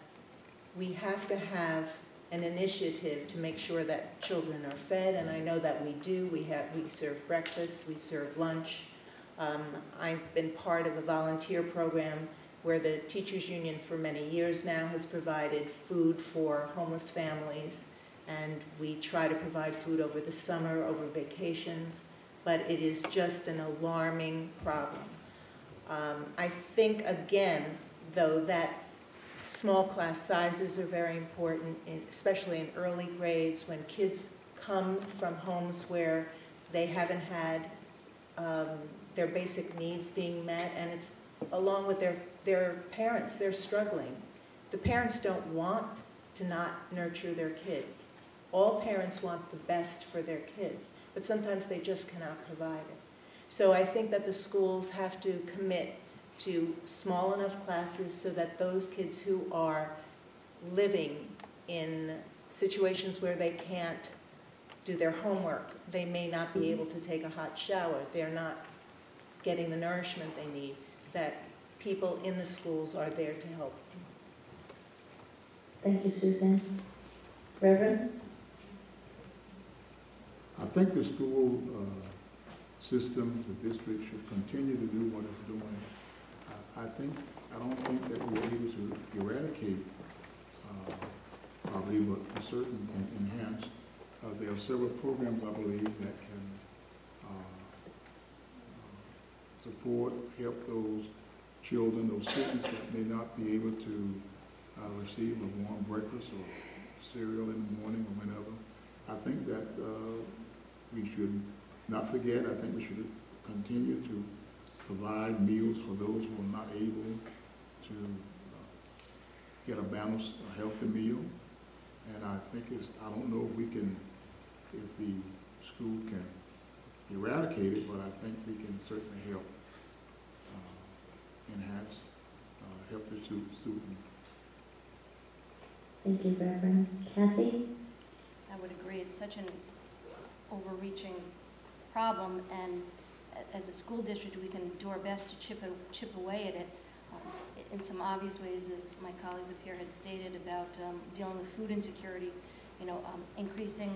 we have to have an initiative to make sure that children are fed, and I know that we do. We serve breakfast, we serve lunch. I've been part of a volunteer program where the Teachers Union for many years now has provided food for homeless families, and we try to provide food over the summer, over vacations, but it is just an alarming problem. I think, again, though, that small class sizes are very important, especially in early grades when kids come from homes where they haven't had their basic needs being met, and it's along with their parents, they're struggling. The parents don't want to not nurture their kids. All parents want the best for their kids, but sometimes they just cannot provide it. So I think that the schools have to commit to small enough classes so that those kids who are living in situations where they can't do their homework, they may not be able to take a hot shower, they're not getting the nourishment they need, that people in the schools are there to help them. Thank you, Susan. Reverend? I think the school system, the district, should continue to do what it's doing. I don't think that we're able to eradicate property, but certain can enhance. There are several programs, I believe, that can support, help those children, those students that may not be able to receive a warm breakfast or cereal in the morning or whenever. I think that we should not forget. I think we should continue to provide meals for those who are not able to get a balanced, a healthy meal. And I think I don't know if the school can eradicate it, but I think we can certainly help enhance, help the student. Thank you, Reverend. Kathy? I would agree, it's such an overreaching problem, and as a school district, we can do our best to chip away at it in some obvious ways, as my colleagues up here had stated, about dealing with food insecurity, increasing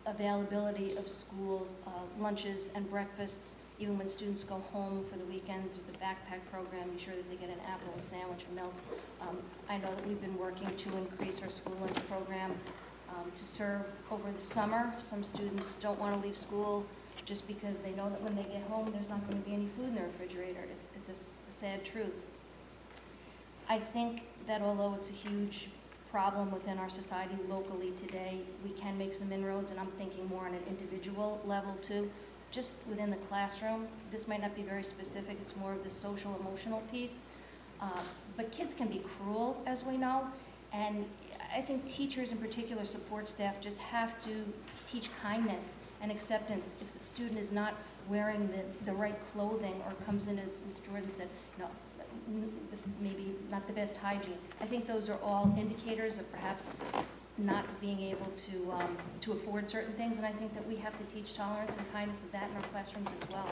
availability of schools, lunches and breakfasts, even when students go home for the weekends. There's a backpack program, be sure that they get an apple, a sandwich, and milk. I know that we've been working to increase our school lunch program to serve over the summer. Some students don't want to leave school just because they know that when they get home, there's not going to be any food in the refrigerator. It's a sad truth. I think that although it's a huge problem within our society locally today, we can make some inroads, and I'm thinking more on an individual level too. Just within the classroom, this might not be very specific, it's more of the social emotional piece. But kids can be cruel, as we know, and I think teachers, in particular support staff, just have to teach kindness and acceptance. If the student is not wearing the right clothing or comes in, as Ms. Jordan said, with maybe not the best hygiene, I think those are all indicators of perhaps not being able to afford certain things, and I think that we have to teach tolerance and kindness of that in our classrooms as well.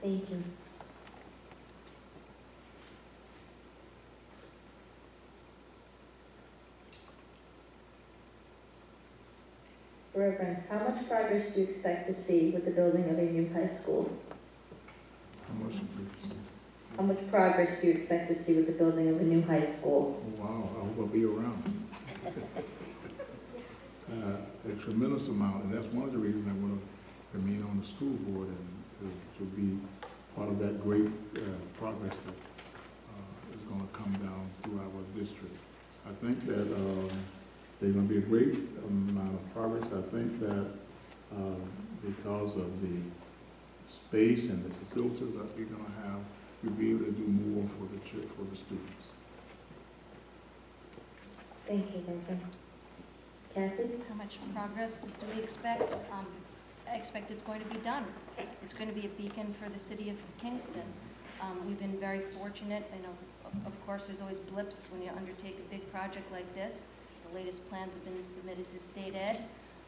Thank you. Reverend, how much progress do you expect to see with the building of a new high school? How much, please? How much progress do you expect to see with the building of a new high school? Oh, wow, I hope I'll be around. A tremendous amount, and that's one of the reasons I want to remain on the school board and to be part of that great progress that is going to come down through our district. I think that there's going to be a great amount of progress. I think that because of the space and the facilities that we're going to have, we'll be able to do more for the students. Thank you, Reverend. Kathy? How much progress do we expect? I expect it's going to be done. It's going to be a beacon for the city of Kingston. We've been very fortunate. I know, of course, there's always blips when you undertake a big project like this. The latest plans have been submitted to state ed.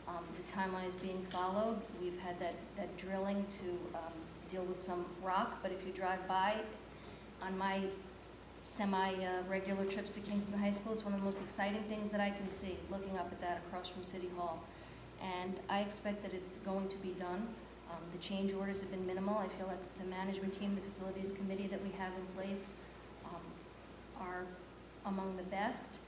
The timeline is being followed. We've had that drilling to deal with some rock, but if you drive by on my semi-regular trips to Kingston High School, it's one of the most exciting things that I can see, looking up at that across from City Hall. And I expect that it's going to be done. The change orders have been minimal. I feel like the management team, the facilities committee that we have in place are among the best.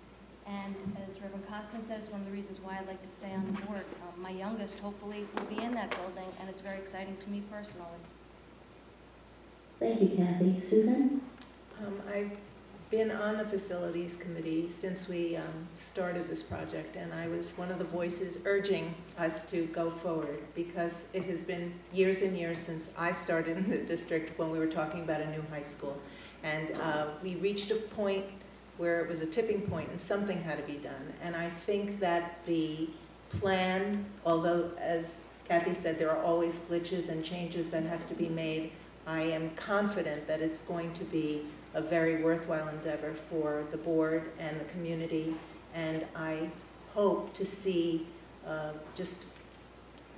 And as Reverend Costin said, it's one of the reasons why I'd like to stay on the board. My youngest, hopefully, will be in that building, and it's very exciting to me personally. Thank you, Kathy. Susan? I've been on the facilities committee since we started this project, and I was one of the voices urging us to go forward, because it has been years and years since I started in the district when we were talking about a new high school. And we reached a point where it was a tipping point and something had to be done. And I think that the plan, although as Kathy said, there are always glitches and changes that have to be made, I am confident that it's going to be a very worthwhile endeavor for the board and the community. And I hope to see just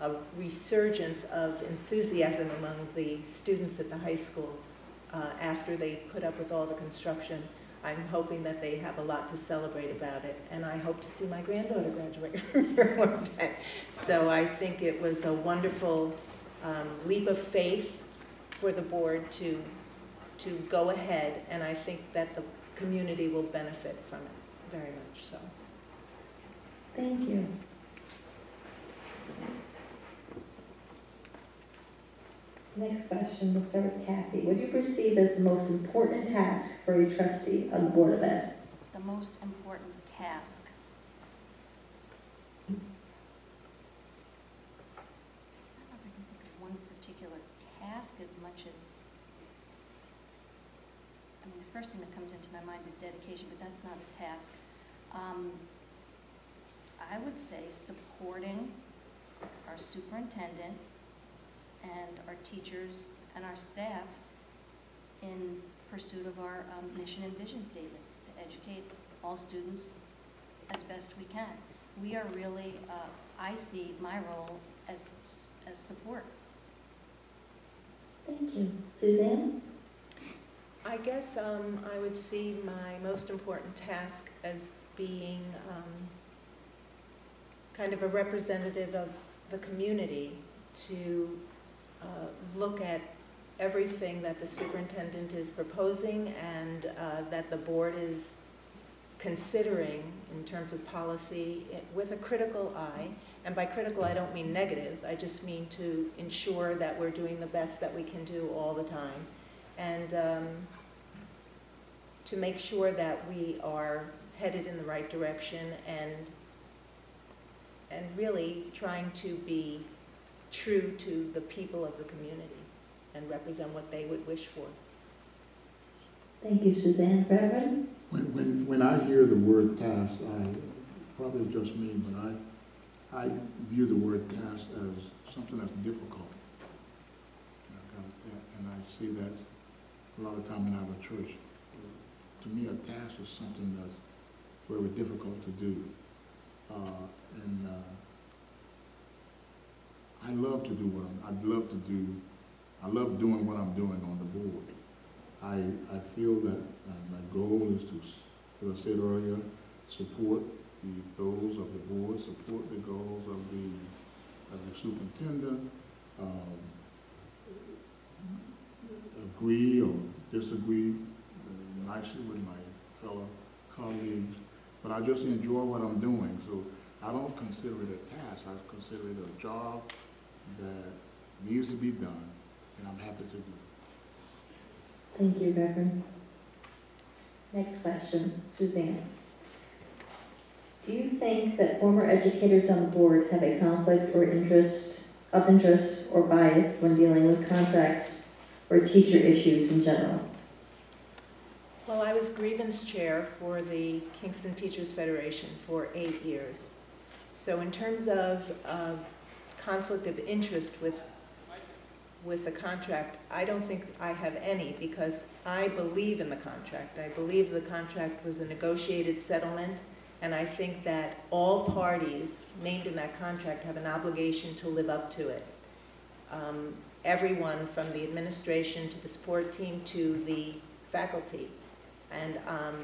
a resurgence of enthusiasm among the students at the high school after they put up with all the construction. I'm hoping that they have a lot to celebrate about it, and I hope to see my granddaughter graduate from here one day. So I think it was a wonderful leap of faith for the board to go ahead, and I think that the community will benefit from it very much so. Thank you. Next question, we'll start with Kathy. What do you perceive as the most important task for a trustee on the Board of Ed? The most important task. I don't know if I can think of one particular task as much as, I mean, the first thing that comes into my mind is dedication, but that's not a task. I would say supporting our superintendent and our teachers and our staff in pursuit of our mission and vision statements to educate all students as best we can. We are really, I see my role as support. Thank you. Suzanne? I guess I would see my most important task as being kind of a representative of the community to look at everything that the superintendent is proposing and that the board is considering in terms of policy with a critical eye. And by critical, I don't mean negative. I just mean to ensure that we're doing the best that we can do all the time. And to make sure that we are headed in the right direction and really trying to be true to the people of the community and represent what they would wish for. Thank you, Suzanne. Reverend? When I hear the word task, probably just me, but I view the word task as something that's difficult. And I see that a lot of time in our church. To me, a task is something that's very difficult to do. I love to do I love doing what I'm doing on the board. I feel that my goal is to, as I said earlier, support the goals of the board, support the goals of the superintendent, agree or disagree nicely with my fellow colleagues, but I just enjoy what I'm doing. So I don't consider it a task. I consider it a job that needs to be done, and I'm happy to do it. Thank you, Reverend. Next question, Suzanne. Do you think that former educators on the board have a conflict or interest or bias when dealing with contracts or teacher issues in general? Well, I was grievance chair for the Kingston Teachers Federation for 8 years. So in terms of conflict of interest with the contract, I don't think I have any, because I believe in the contract. I believe the contract was a negotiated settlement, and I think that all parties named in that contract have an obligation to live up to it. Everyone from the administration to the support team to the faculty. And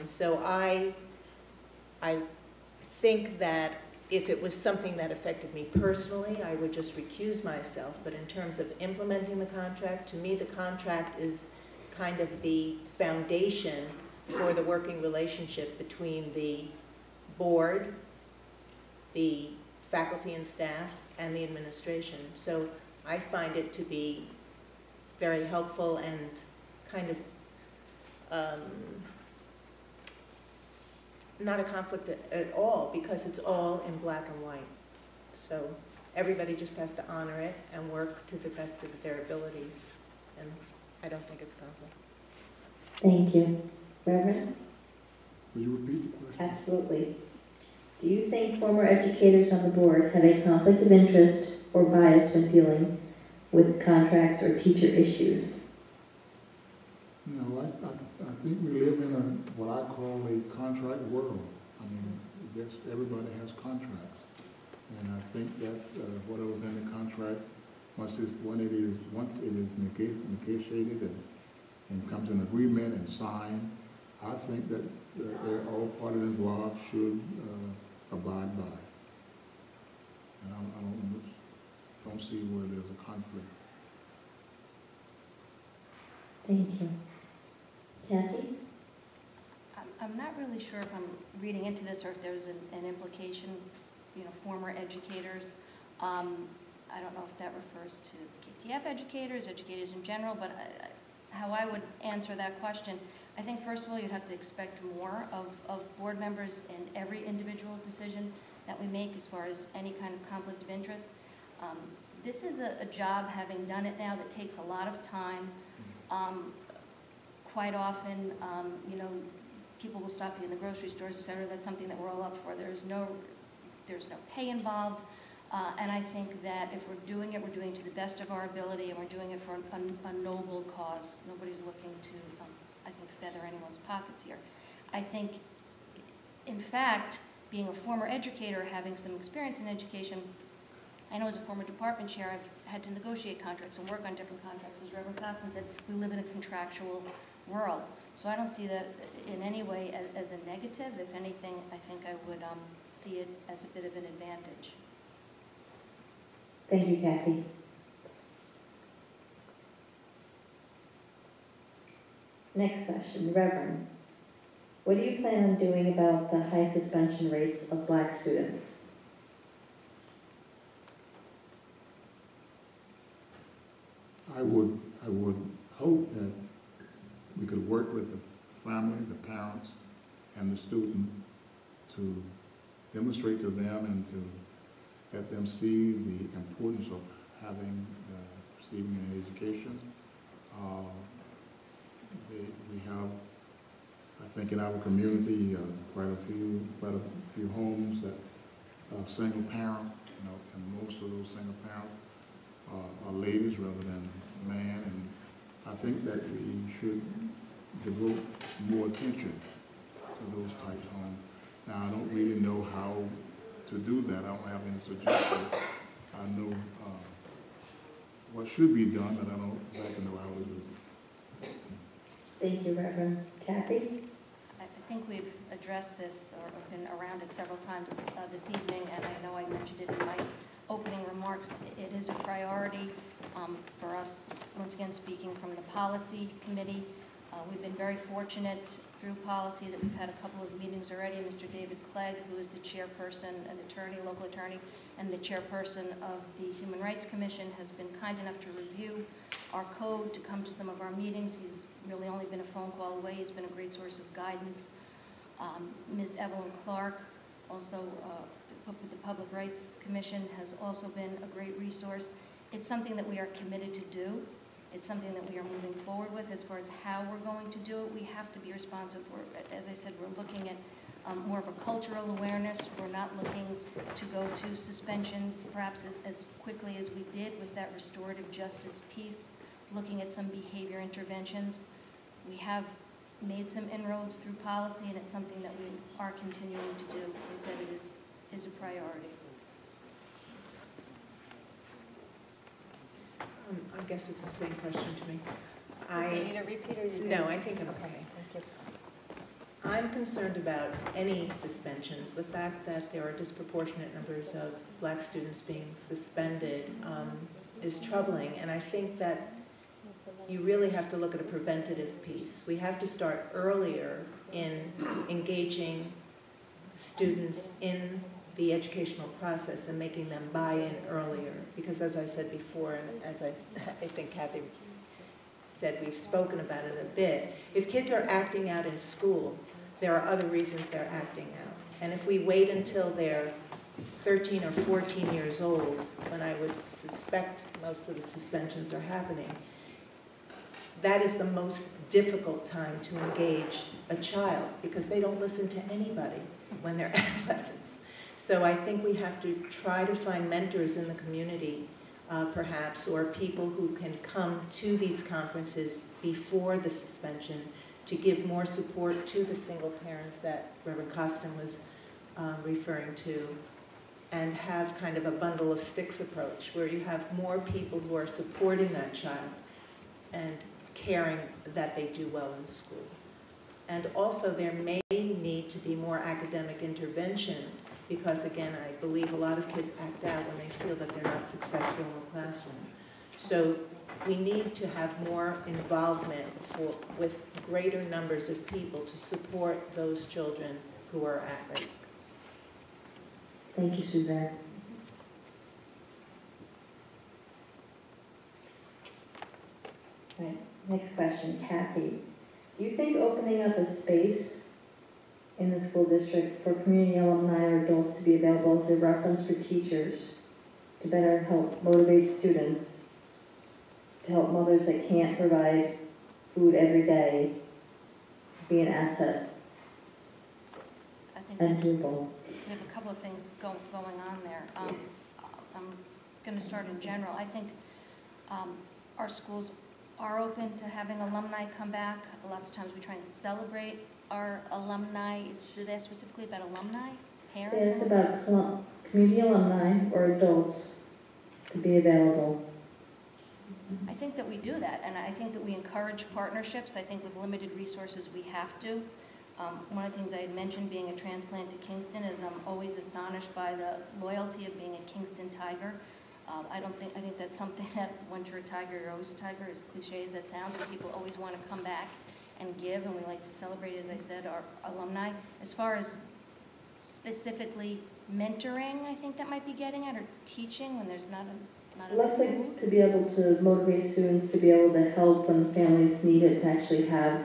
so I think that if it was something that affected me personally, I would just recuse myself. But in terms of implementing the contract, to me the contract is kind of the foundation for the working relationship between the board, the faculty and staff, and the administration. So I find it to be very helpful and kind of not a conflict at all, because it's all in black and white. So everybody just has to honor it and work to the best of their ability. And I don't think it's conflict. Thank you. Reverend? Will you repeat the question? Absolutely. Do you think former educators on the board have a conflict of interest or bias when dealing with contracts or teacher issues? No, I think we live in what I call a contract world. I mean, everybody has contracts. And I think that whatever's in the contract, once it is negotiated and comes to an agreement and signed, I think that all parties involved should abide by. And I don't see where there's a conflict. Thank you. Kathy? not really sure if I'm reading into this or if there's an implication, former educators. I don't know if that refers to KTF educators, educators in general, but how I would answer that question, I think first of all you'd have to expect more of board members in every individual decision that we make as far as any kind of conflict of interest. This is a job, having done it now, that takes a lot of time. Quite often, people will stop you in the grocery stores, et cetera. That's something that we're all up for. There's no pay involved. And I think that if we're doing it, we're doing it to the best of our ability, and we're doing it for a noble cause. Nobody's looking to, I think, feather anyone's pockets here. I think, in fact, being a former educator, having some experience in education, I know as a former department chair, I've had to negotiate contracts and work on different contracts. As Reverend Costin said, we live in a contractual world. So I don't see that in any way as a negative. If anything, I think I would see it as a bit of an advantage. Thank you, Kathy. Next question, Reverend. What do you plan on doing about the high suspension rates of Black students? I would hope that we could work with the family, the parents, and the student to demonstrate to them and to let them see the importance of having, receiving an education. We have, I think, in our community, quite a few homes that are single parent, and most of those single parents are ladies rather than men, and I think that we should devote more attention to those types of homes. Now, I don't really know how to do that. I don't have any suggestions. I know what should be done, but I don't exactly know how to do it. Thank you, Reverend. Kathy? I think we've addressed this or been around it several times this evening, and I know I mentioned it in my opening remarks. It is a priority for us, once again speaking from the policy committee. We've been very fortunate through policy that we've had a couple of meetings already. Mr. David Clegg, who is the chairperson, an attorney, local attorney, and the chairperson of the Human Rights Commission, has been kind enough to review our code, to come to some of our meetings. He's really only been a phone call away. He's been a great source of guidance. Ms. Evelyn Clark, also with the Public Rights Commission, has also been a great resource. It's something that we are committed to do. It's something that we are moving forward with. As far as how we're going to do it, we have to be responsive. As I said, we're looking at more of a cultural awareness. We're not looking to go to suspensions perhaps as quickly as we did with that restorative justice piece, looking at some behavior interventions. We have made some inroads through policy, and it's something that we are continuing to do. As I said, it is a priority. I guess it's the same question to me. Do you need a repeat or you No, I think I'm okay. Thank you. I'm concerned about any suspensions. The fact that there are disproportionate numbers of Black students being suspended is troubling, and I think that you really have to look at a preventative piece. We have to start earlier in engaging students in the educational process and making them buy in earlier. Because as I said before, and as I think Kathy said, we've spoken about it a bit, if kids are acting out in school, there are other reasons they're acting out. And if we wait until they're 13 or 14 years old, when I would suspect most of the suspensions are happening, that is the most difficult time to engage a child, because they don't listen to anybody when they're adolescents. So I think we have to try to find mentors in the community, perhaps, or people who can come to these conferences before the suspension to give more support to the single parents that Reverend Costin was referring to, and have kind of a bundle of sticks approach, where you have more people who are supporting that child and caring that they do well in school. And also there may need to be more academic intervention, because again, I believe a lot of kids act out when they feel that they're not successful in the classroom. So we need to have more involvement with greater numbers of people to support those children who are at risk. Thank you, Suzanne. All right, next question, Kathy. Do you think opening up a space in the school district for community alumni or adults to be available as a reference for teachers to better help motivate students, to help mothers that can't provide food every day, be an asset I think and doable? we have a couple of things going on there. I'm going to start in general. I think our schools are open to having alumni come back. Lots of times we try and celebrate our alumni. Is that specifically about alumni, parents? It's about community alumni or adults to be available. I think that we do that, and I think that we encourage partnerships. I think with limited resources, we have to. One of the things I had mentioned, being a transplant to Kingston, is I'm always astonished by the loyalty of being a Kingston Tiger. I think that's something that once you're a Tiger, you're always a Tiger, as cliche as that sounds, and people always want to come back and give, and we like to celebrate, as I said, our alumni. As far as specifically mentoring, I think that might be getting at, or teaching when there's not enough Less food. like to be able to motivate students to be able to help when families need it, to actually have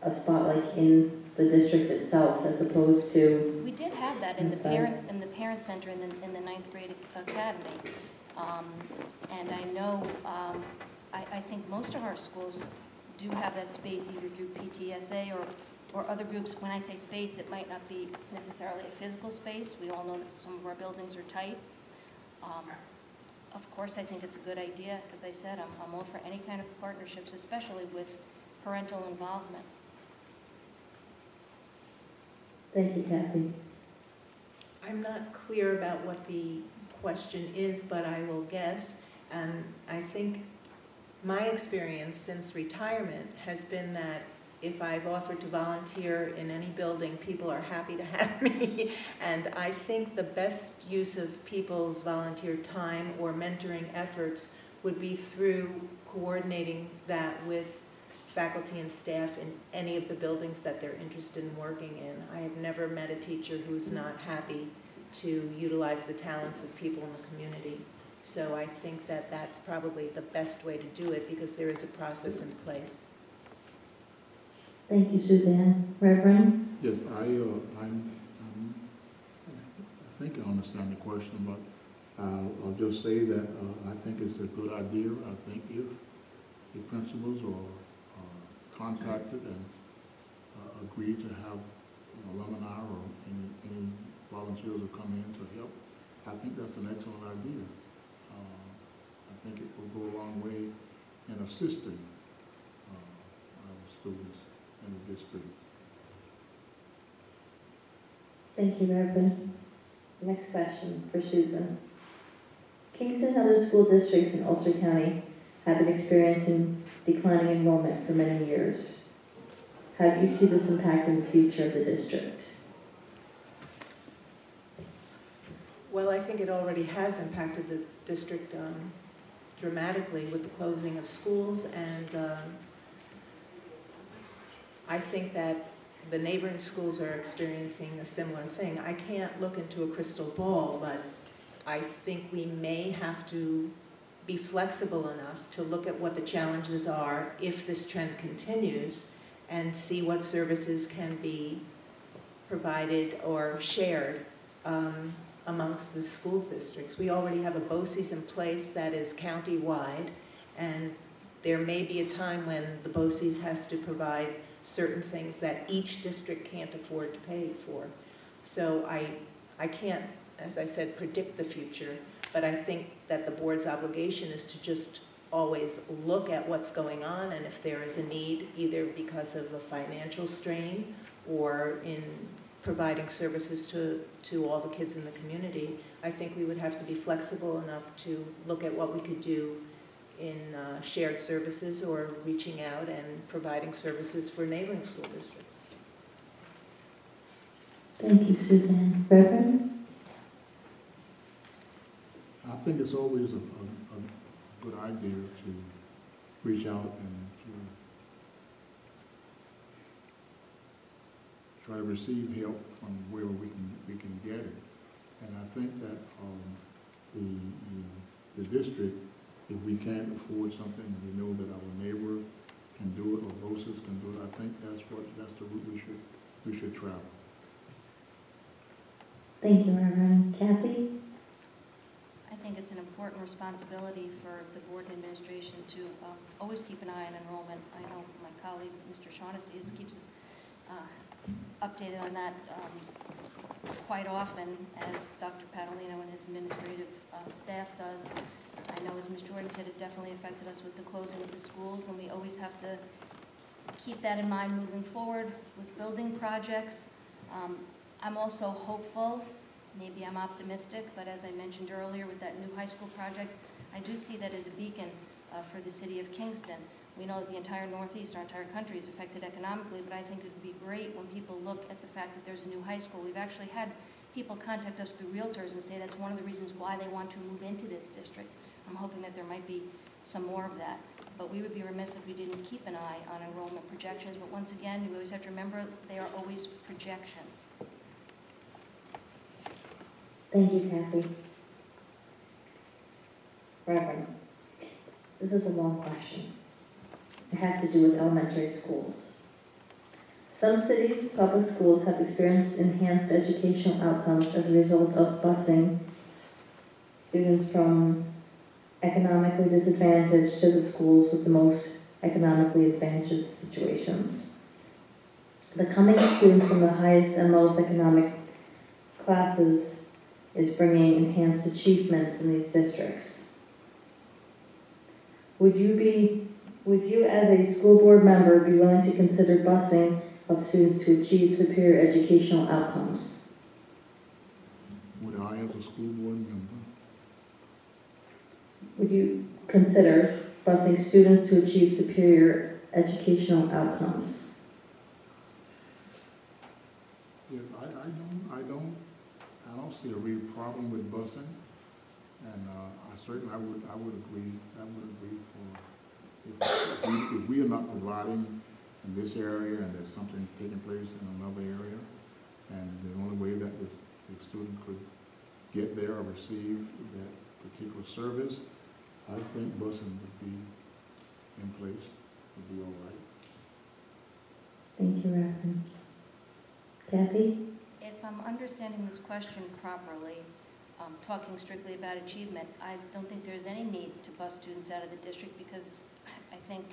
a spot like in the district itself, as opposed to. We did have that in the parent center in the ninth grade academy, and I know I think most of our schools do have that space either through PTSA or other groups. When I say space, it might not be necessarily a physical space. We all know that some of our buildings are tight. Of course, I think it's a good idea. As I said, I'm all for any kind of partnerships, especially with parental involvement. Thank you, Kathy. I'm not clear about what the question is, but I will guess. And I think my experience since retirement has been that if I've offered to volunteer in any building, people are happy to have me. And I think the best use of people's volunteer time or mentoring efforts would be through coordinating that with faculty and staff in any of the buildings that they're interested in working in. I have never met a teacher who's not happy to utilize the talents of people in the community. So I think that that's probably the best way to do it because there is a process in place. Thank you, Suzanne. Reverend? Yes, I think I understand the question, but I'll just say that I think it's a good idea. I think if the principals are contacted and agree to have alumni or any volunteers who come in to help, I think that's an excellent idea. I think it will go a long way in assisting our students in the district. Thank you, Reverend. Next question for Susan. Kingston and other school districts in Ulster County have been experiencing declining enrollment for many years. How do you see this impacting the future of the district? Well, I think it already has impacted the district dramatically with the closing of schools, and I think that the neighboring schools are experiencing a similar thing. I can't look into a crystal ball, but I think we may have to be flexible enough to look at what the challenges are if this trend continues and see what services can be provided or shared amongst the school districts. We already have a BOCES in place that is county-wide, and there may be a time when the BOCES has to provide certain things that each district can't afford to pay for. So I can't, as I said, predict the future, but I think that the board's obligation is to just always look at what's going on, and if there is a need, either because of a financial strain or in providing services to all the kids in the community, I think we would have to be flexible enough to look at what we could do in shared services or reaching out and providing services for neighboring school districts. Thank you, Suzanne. Reverend? I think it's always a good idea to reach out and to try to receive help from wherever we can get it. And I think that the district, if we can't afford something, and we know that our neighbor can do it or BOCES can do it, I think that's the route we should travel. Thank you, Reverend. Kathy? I think it's an important responsibility for the board and administration to always keep an eye on enrollment. I know my colleague, Mr. Shaughnessy, keeps us updated on that quite often, as Dr. Padalino and his administrative staff does. I know, as Ms. Jordan said, it definitely affected us with the closing of the schools, and we always have to keep that in mind moving forward with building projects. I'm also hopeful, maybe I'm optimistic, but as I mentioned earlier with that new high school project, I do see that as a beacon for the city of Kingston. We know that the entire Northeast, our entire country is affected economically, but I think it would be great when people look at the fact that there's a new high school. We've actually had people contact us through realtors and say that's one of the reasons why they want to move into this district. I'm hoping that there might be some more of that. But we would be remiss if we didn't keep an eye on enrollment projections. But once again, you always have to remember they are always projections. Thank you, Kathy. Reverend, this is a long question. It has to do with elementary schools. Some cities' public schools have experienced enhanced educational outcomes as a result of busing students from economically disadvantaged to the schools with the most economically advantaged situations. The coming of students from the highest and lowest economic classes is bringing enhanced achievements in these districts. Would you as a school board member be willing to consider busing of students to achieve superior educational outcomes? Would I, as a school board member? Would you consider busing students to achieve superior educational outcomes? Yes, I don't see a real problem with busing, and I would agree for if we are not providing in this area and there's something taking place in another area, and the only way that the student could get there or receive that particular service, I think busing would be in place, would be all right. Thank you, Reverend. Kathy? If I'm understanding this question properly, talking strictly about achievement, I don't think there's any need to bus students out of the district because I think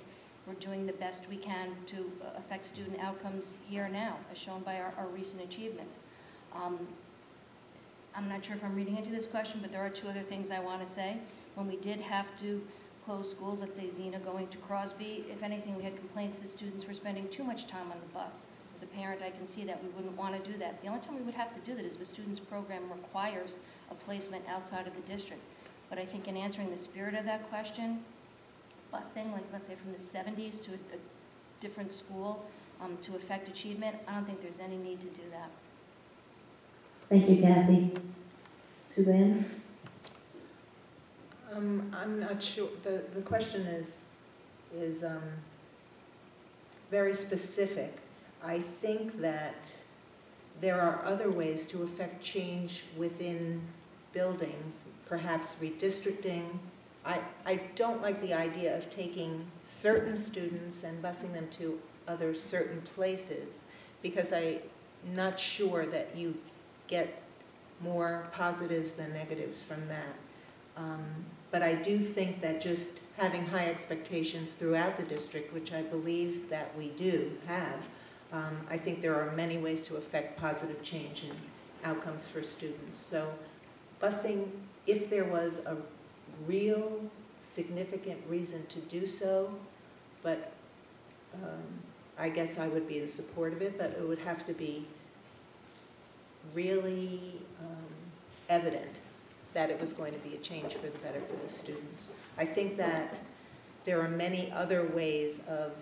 we're doing the best we can to affect student outcomes here now, as shown by our recent achievements. I'm not sure if I'm reading into this question, but there are two other things I want to say. When we did have to close schools, let's say Xena going to Crosby, if anything, we had complaints that students were spending too much time on the bus. As a parent, I can see that we wouldn't want to do that. The only time we would have to do that is if a student's program requires a placement outside of the district. But I think in answering the spirit of that question, busing, like let's say from the 70s to a different school to affect achievement, I don't think there's any need to do that. Thank you, Kathy. Suzanne? I'm not sure. The question is very specific. I think that there are other ways to affect change within buildings, perhaps redistricting. I don't like the idea of taking certain students and busing them to other certain places because I'm not sure that you get more positives than negatives from that. But I do think that just having high expectations throughout the district, which I believe that we do have, I think there are many ways to affect positive change in outcomes for students. So busing, if there was a real significant reason to do so, but I guess I would be in support of it, but it would have to be really evident that it was going to be a change for the better for the students. I think that there are many other ways of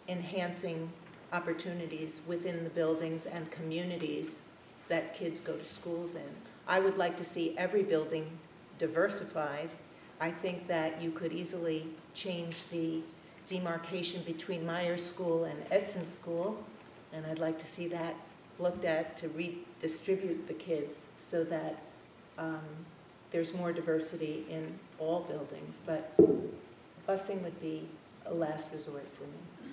enhancing opportunities within the buildings and communities that kids go to schools in. I would like to see every building diversified. I think that you could easily change the demarcation between Myers School and Edson School, and I'd like to see that looked at to redistribute the kids so that there's more diversity in all buildings, but busing would be a last resort for me.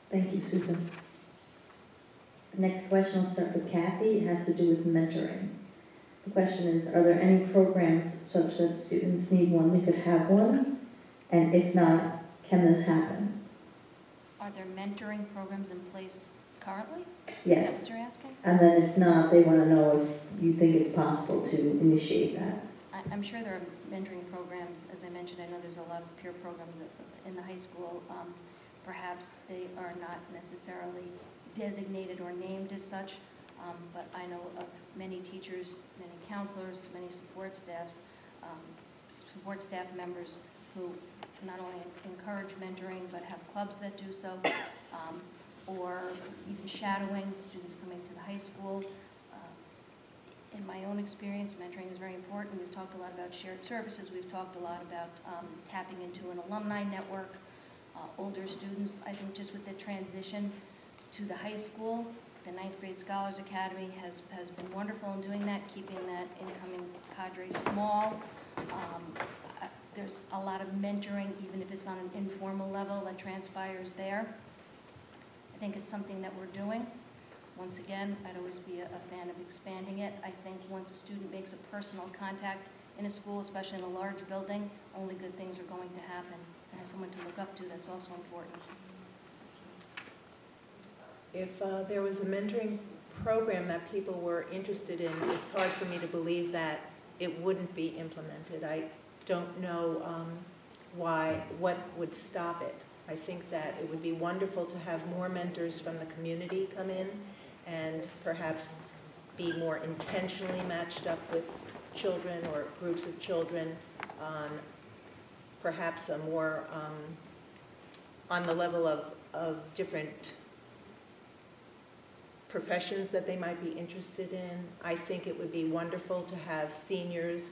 Thank you, Susan. The next question will start with Kathy. It has to do with mentoring. The question is, are there any programs such that students need one, they could have one? And if not, can this happen? Are there mentoring programs in place currently? Is that Yes. what you're asking? And then if not, they want to know if you think it's possible to initiate that. I'm sure there are mentoring programs. As I mentioned, I know there's a lot of peer programs in the high school. Perhaps they are not necessarily designated or named as such, but I know of many teachers, many counselors, many support staff members who not only encourage mentoring, but have clubs that do so, or even shadowing students coming to the high school. In my own experience, mentoring is very important. We've talked a lot about shared services. We've talked a lot about tapping into an alumni network, older students. I think just with the transition to the high school, the 9th Grade Scholars Academy has been wonderful in doing that, keeping that incoming cadre small. There's a lot of mentoring, even if it's on an informal level, that transpires there. I think it's something that we're doing. Once again, I'd always be a fan of expanding it. I think once a student makes a personal contact in a school, especially in a large building, only good things are going to happen. And as someone to look up to, that's also important. If there was a mentoring program that people were interested in, it's hard for me to believe that it wouldn't be implemented. I don't know what would stop it. I think that it would be wonderful to have more mentors from the community come in and perhaps be more intentionally matched up with children or groups of children on perhaps a more on the level of different professions that they might be interested in. I think it would be wonderful to have seniors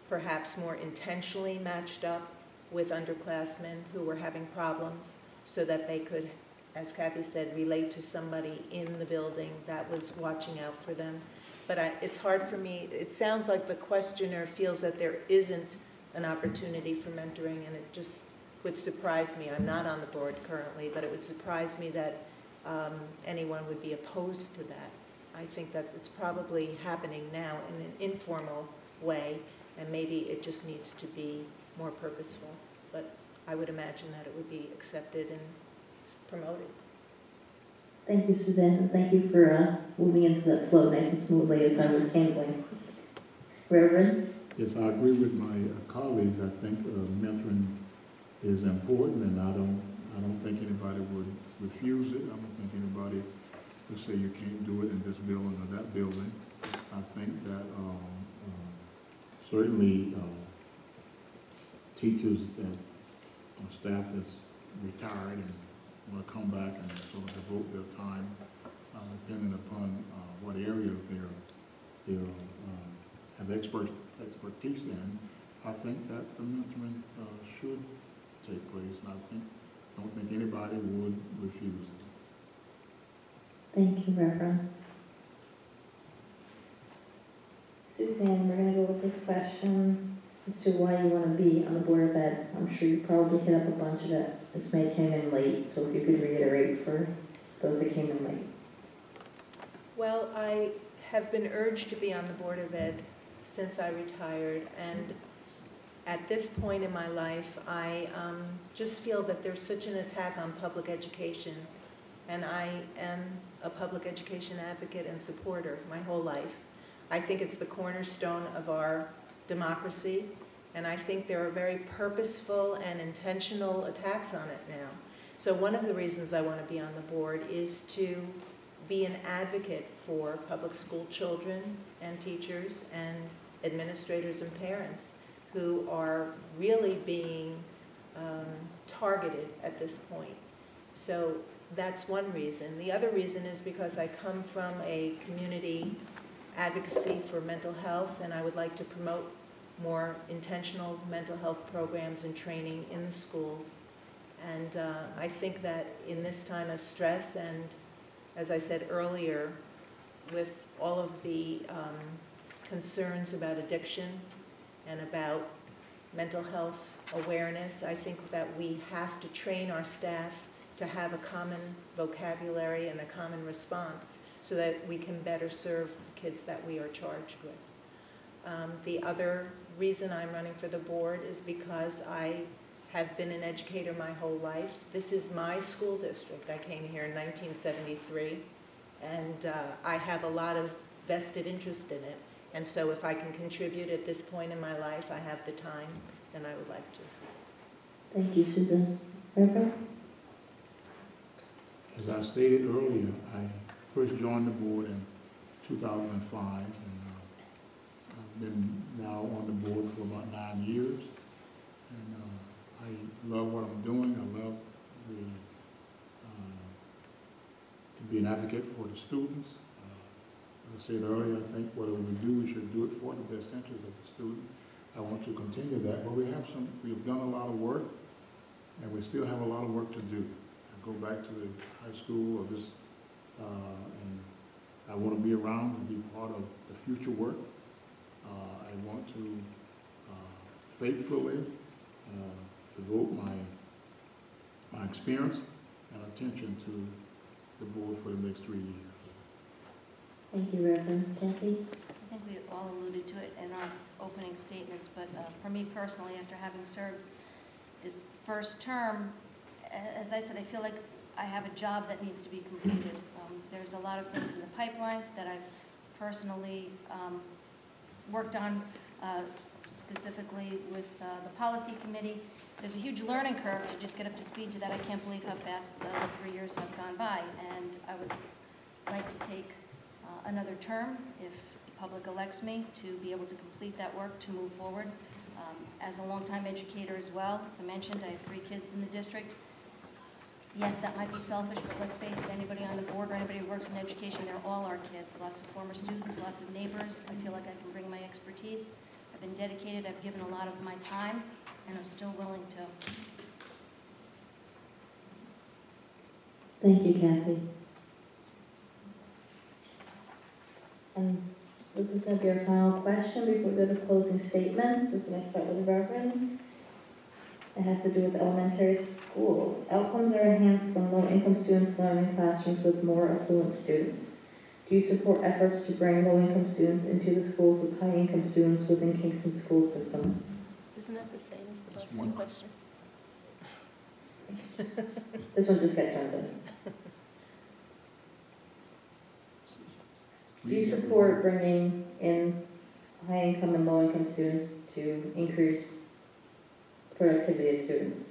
perhaps more intentionally matched up with underclassmen who were having problems so that they could, as Kathy said, relate to somebody in the building that was watching out for them. But it's hard for me, it sounds like the questioner feels that there isn't an opportunity for mentoring, and it just would surprise me. I'm not on the board currently, but it would surprise me that anyone would be opposed to that. I think that it's probably happening now in an informal way, and maybe it just needs to be more purposeful. But I would imagine that it would be accepted and promoted. Thank you, Suzanne, and thank you for moving into that flow nice and smoothly as I was handling. Reverend? Yes, I agree with my colleagues. I think mentoring is important, and I don't think anybody would refuse it. I don't think anybody would say you can't do it in this building or that building. I think that certainly teachers that staff that's retired and want to come back and sort of devote their time, depending upon what areas they have expertise in. I think that the mentoring should take place, and I don't think anybody would refuse it. Thank you, Reverend. Suzanne, we're going to go with this question as to why you want to be on the Board of Ed. I'm sure you probably hit up a bunch of it. This may came in late, so if you could reiterate for those that came in late. Well, I have been urged to be on the Board of Ed since I retired, and at this point in my life, I just feel that there's such an attack on public education, and I am a public education advocate and supporter my whole life. I think it's the cornerstone of our democracy, and I think there are very purposeful and intentional attacks on it now. So one of the reasons I want to be on the board is to be an advocate for public school children and teachers and administrators and parents who are really being targeted at this point. So that's one reason. The other reason is because I come from a community advocacy for mental health, and I would like to promote more intentional mental health programs and training in the schools. And I think that in this time of stress and as I said earlier, with all of the concerns about addiction and about mental health awareness, I think that we have to train our staff to have a common vocabulary and a common response so that we can better serve the kids that we are charged with. The other reason I'm running for the board is because I have been an educator my whole life. This is my school district. I came here in 1973, and I have a lot of vested interest in it. And so if I can contribute at this point in my life, I have the time, then I would like to. Thank you, Susan. Reverend? As I stated earlier, I first joined the board in 2005, and I've been now on the board for about 9 years. And I love what I'm doing. I love to be an advocate for the students. As I said earlier, I think whatever we do, we should do it for the best interest of the student. I want to continue that, but we've done a lot of work, and we still have a lot of work to do. I go back to the high school or this, and I want to be around to be part of the future work. I want to faithfully devote my experience and attention to the board for the next 3 years. Thank you, Reverend. Kathy? I think we all alluded to it in our opening statements, but for me personally, after having served this first term, as I said, I feel like I have a job that needs to be completed. There's a lot of things in the pipeline that I've personally worked on, specifically with the policy committee. There's a huge learning curve to just get up to speed to that. I can't believe how fast the 3 years have gone by, and I would like to take another term, if the public elects me, to be able to complete that work, to move forward. As a longtime educator as well, as I mentioned, I have 3 kids in the district. Yes, that might be selfish, but let's face it, anybody on the board or anybody who works in education, they're all our kids. Lots of former students, lots of neighbors. I feel like I can bring my expertise. I've been dedicated, I've given a lot of my time, and I'm still willing to. Thank you, Kathy. And this is going to be our final question before we go to closing statements. We're going to start with the Reverend. It has to do with elementary schools. Outcomes are enhanced when low-income students learn in classrooms with more affluent students. Do you support efforts to bring low-income students into the schools with high-income students within Kingston's school system? Isn't that the same as the That's busing one question? This one just got turned in. Do you support bringing in high-income and low-income students to increase productivity of students?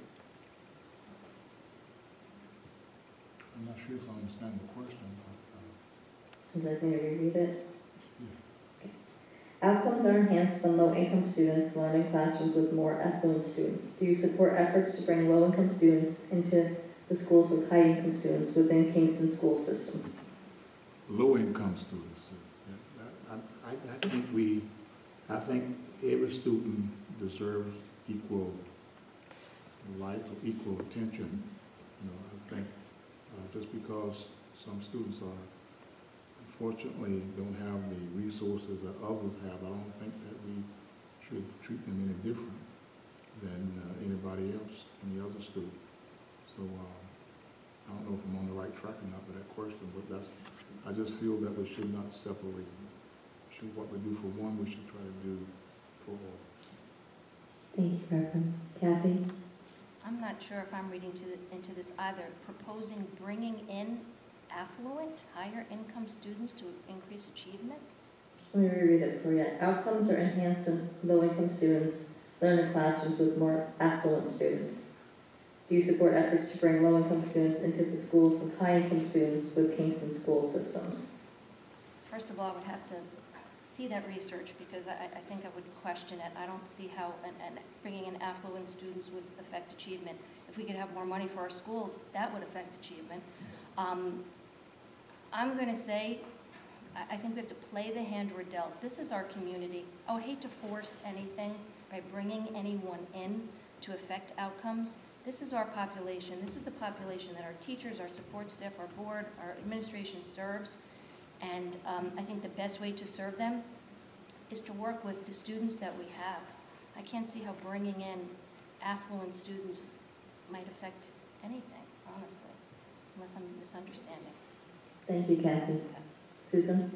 I'm not sure if I understand the question, Would you like me to reread it? Yeah. Okay. Outcomes are enhanced when low-income students learn in classrooms with more affluent students. Do you support efforts to bring low-income students into the schools with high-income students within Kingston's school system? Low-income students. I think every student deserves equal life or equal attention. I think just because some students unfortunately don't have the resources that others have, I don't think that we should treat them any different than anybody else, any other student. So I don't know if I'm on the right track or not with that question, but I just feel that we should not separate. What we do for one, we should try to do for all. Thank you, Reverend. Kathy? I'm not sure if I'm reading into this either. Proposing bringing in affluent, higher income students to increase achievement? Let me reread it for you. Outcomes are enhanced when low-income students learn in classrooms with more affluent students. Do you support efforts to bring low-income students into the schools with high-income students with Kingston school systems? First of all, I would have to see that research because I think I would question it. I don't see how bringing in affluent students would affect achievement. If we could have more money for our schools, that would affect achievement. I'm going to say, I think we have to play the hand we're dealt. This is our community. I would hate to force anything by bringing anyone in to affect outcomes. This is our population. This is the population that our teachers, our support staff, our board, our administration serves. And I think the best way to serve them is to work with the students that we have. I can't see how bringing in affluent students might affect anything, honestly, unless I'm misunderstanding. Thank you, Kathy. Susan?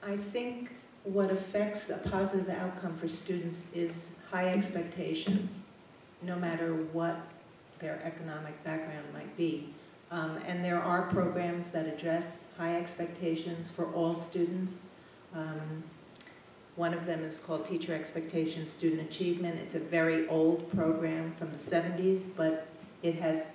I think what affects a positive outcome for students is high expectations, no matter what their economic background might be. And there are programs that address high expectations for all students. One of them is called Teacher Expectation Student Achievement. It's a very old program from the 70s, but it has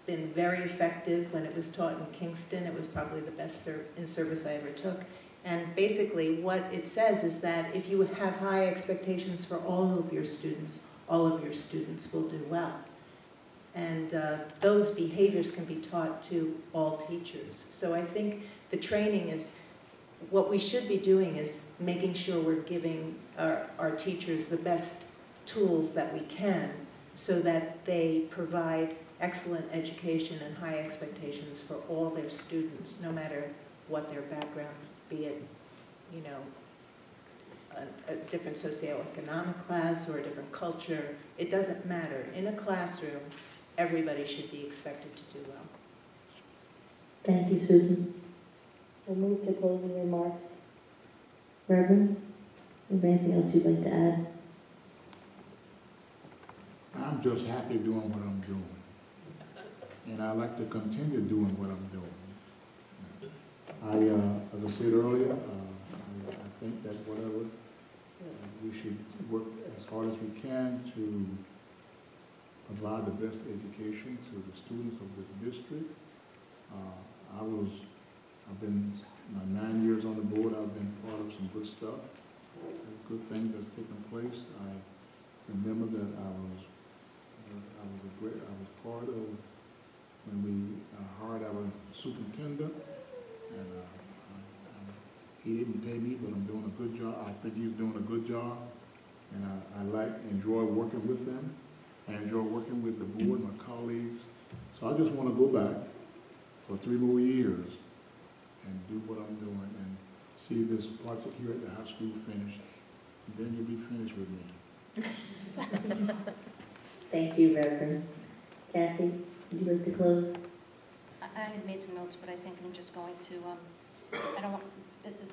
been very effective. When it was taught in Kingston, it was probably the best in-service I ever took. And basically what it says is that if you have high expectations for all of your students will do well. And those behaviors can be taught to all teachers. So I think the training is, what we should be doing is making sure we're giving our teachers the best tools that we can so that they provide excellent education and high expectations for all their students, no matter what their background, be it, you know, a different socioeconomic class or a different culture. It doesn't matter. In a classroom, everybody should be expected to do well. Thank you, Susan. We'll move to closing remarks. Reverend, is there anything else you'd like to add? I'm just happy doing what I'm doing. And I like to continue doing what I'm doing. As I said earlier, I think that whatever, we should work as hard as we can to provide the best education to the students of this district. I've been 9 years on the board. I've been part of some good stuff, good things that's taken place. I remember that I was part of when we hired our superintendent, and he didn't pay me, but I'm doing a good job. I think he's doing a good job, and I enjoy working with him. I enjoy working with the board, my colleagues. So I just want to go back for 3 more years and do what I'm doing and see this project here at the high school finished, and then you'll be finished with me. Thank you, Reverend. Kathy, would you like to close? I had made some notes, but I think I'm just going to, I don't want, at the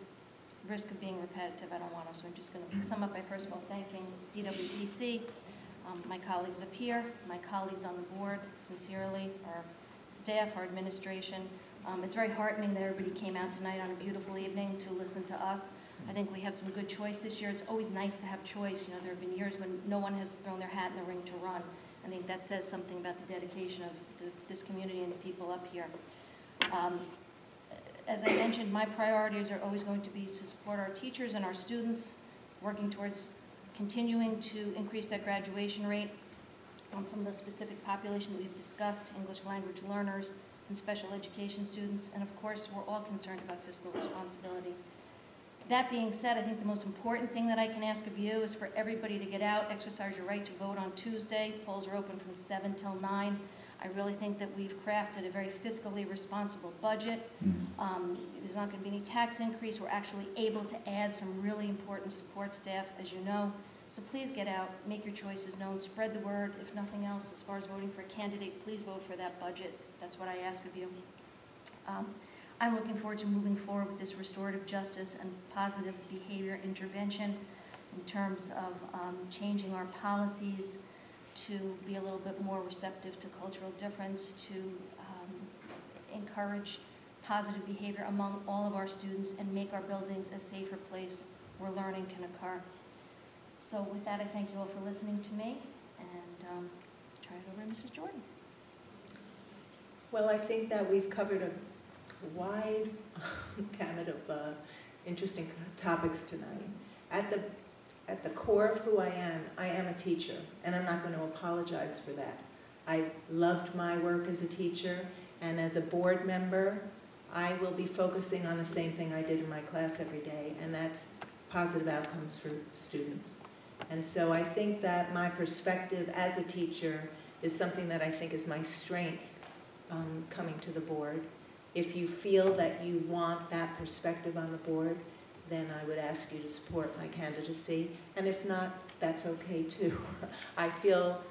risk of being repetitive, I don't want to, so I'm just going to sum up by first of all thanking DWPC, my colleagues up here, my colleagues on the board, sincerely, our staff, our administration. It's very heartening that everybody came out tonight on a beautiful evening to listen to us. I think we have some good choice this year. It's always nice to have choice. You know, there have been years when no one has thrown their hat in the ring to run. I think that says something about the dedication of this community and the people up here. As I mentioned, my priorities are always going to be to support our teachers and our students, working towards continuing to increase that graduation rate on some of the specific population that we've discussed, English language learners and special education students, and of course, we're all concerned about fiscal responsibility. That being said, I think the most important thing that I can ask of you is for everybody to get out, exercise your right to vote on Tuesday. Polls are open from 7 till 9. I really think that we've crafted a very fiscally responsible budget. There's not going to be any tax increase. We're actually able to add some really important support staff, as you know. So please get out, make your choices known, spread the word. If nothing else, as far as voting for a candidate, please vote for that budget. That's what I ask of you. I'm looking forward to moving forward with this restorative justice and positive behavior intervention in terms of changing our policies to be a little bit more receptive to cultural difference, to encourage positive behavior among all of our students and make our buildings a safer place where learning can occur. So with that, I thank you all for listening to me, and turn it over to Mrs. Jordan. Well, I think that we've covered a wide gamut of interesting topics tonight. At the core of who I am a teacher, and I'm not going to apologize for that. I loved my work as a teacher, and as a board member, I will be focusing on the same thing I did in my class every day, and that's positive outcomes for students. And so I think that my perspective as a teacher is something that I think is my strength coming to the board. If you feel that you want that perspective on the board, then I would ask you to support my candidacy. And if not, that's okay too. I feel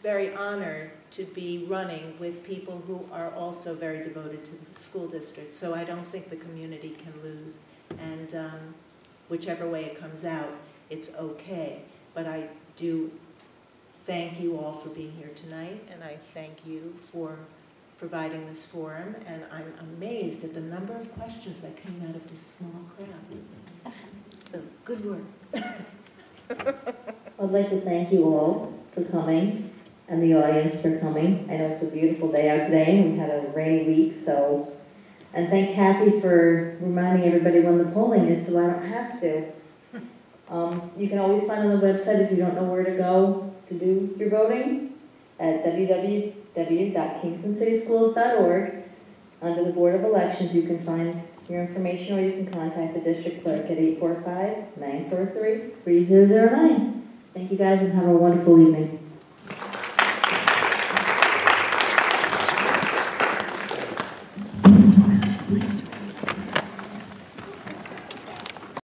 very honored to be running with people who are also very devoted to the school district. So I don't think the community can lose. And whichever way it comes out, it's okay. But I do thank you all for being here tonight, and I thank you for providing this forum, and I'm amazed at the number of questions that came out of this small crowd. So, good work. I'd like to thank you all for coming, and the audience for coming. I know it's a beautiful day out today, and we had a rainy week, so. And thank Kathy for reminding everybody when the polling is, so I don't have to. You can always find on the website if you don't know where to go to do your voting at www.kingstoncityschools.org. Under the Board of Elections, you can find your information, or you can contact the district clerk at 845-943-3009. Thank you guys, and have a wonderful evening.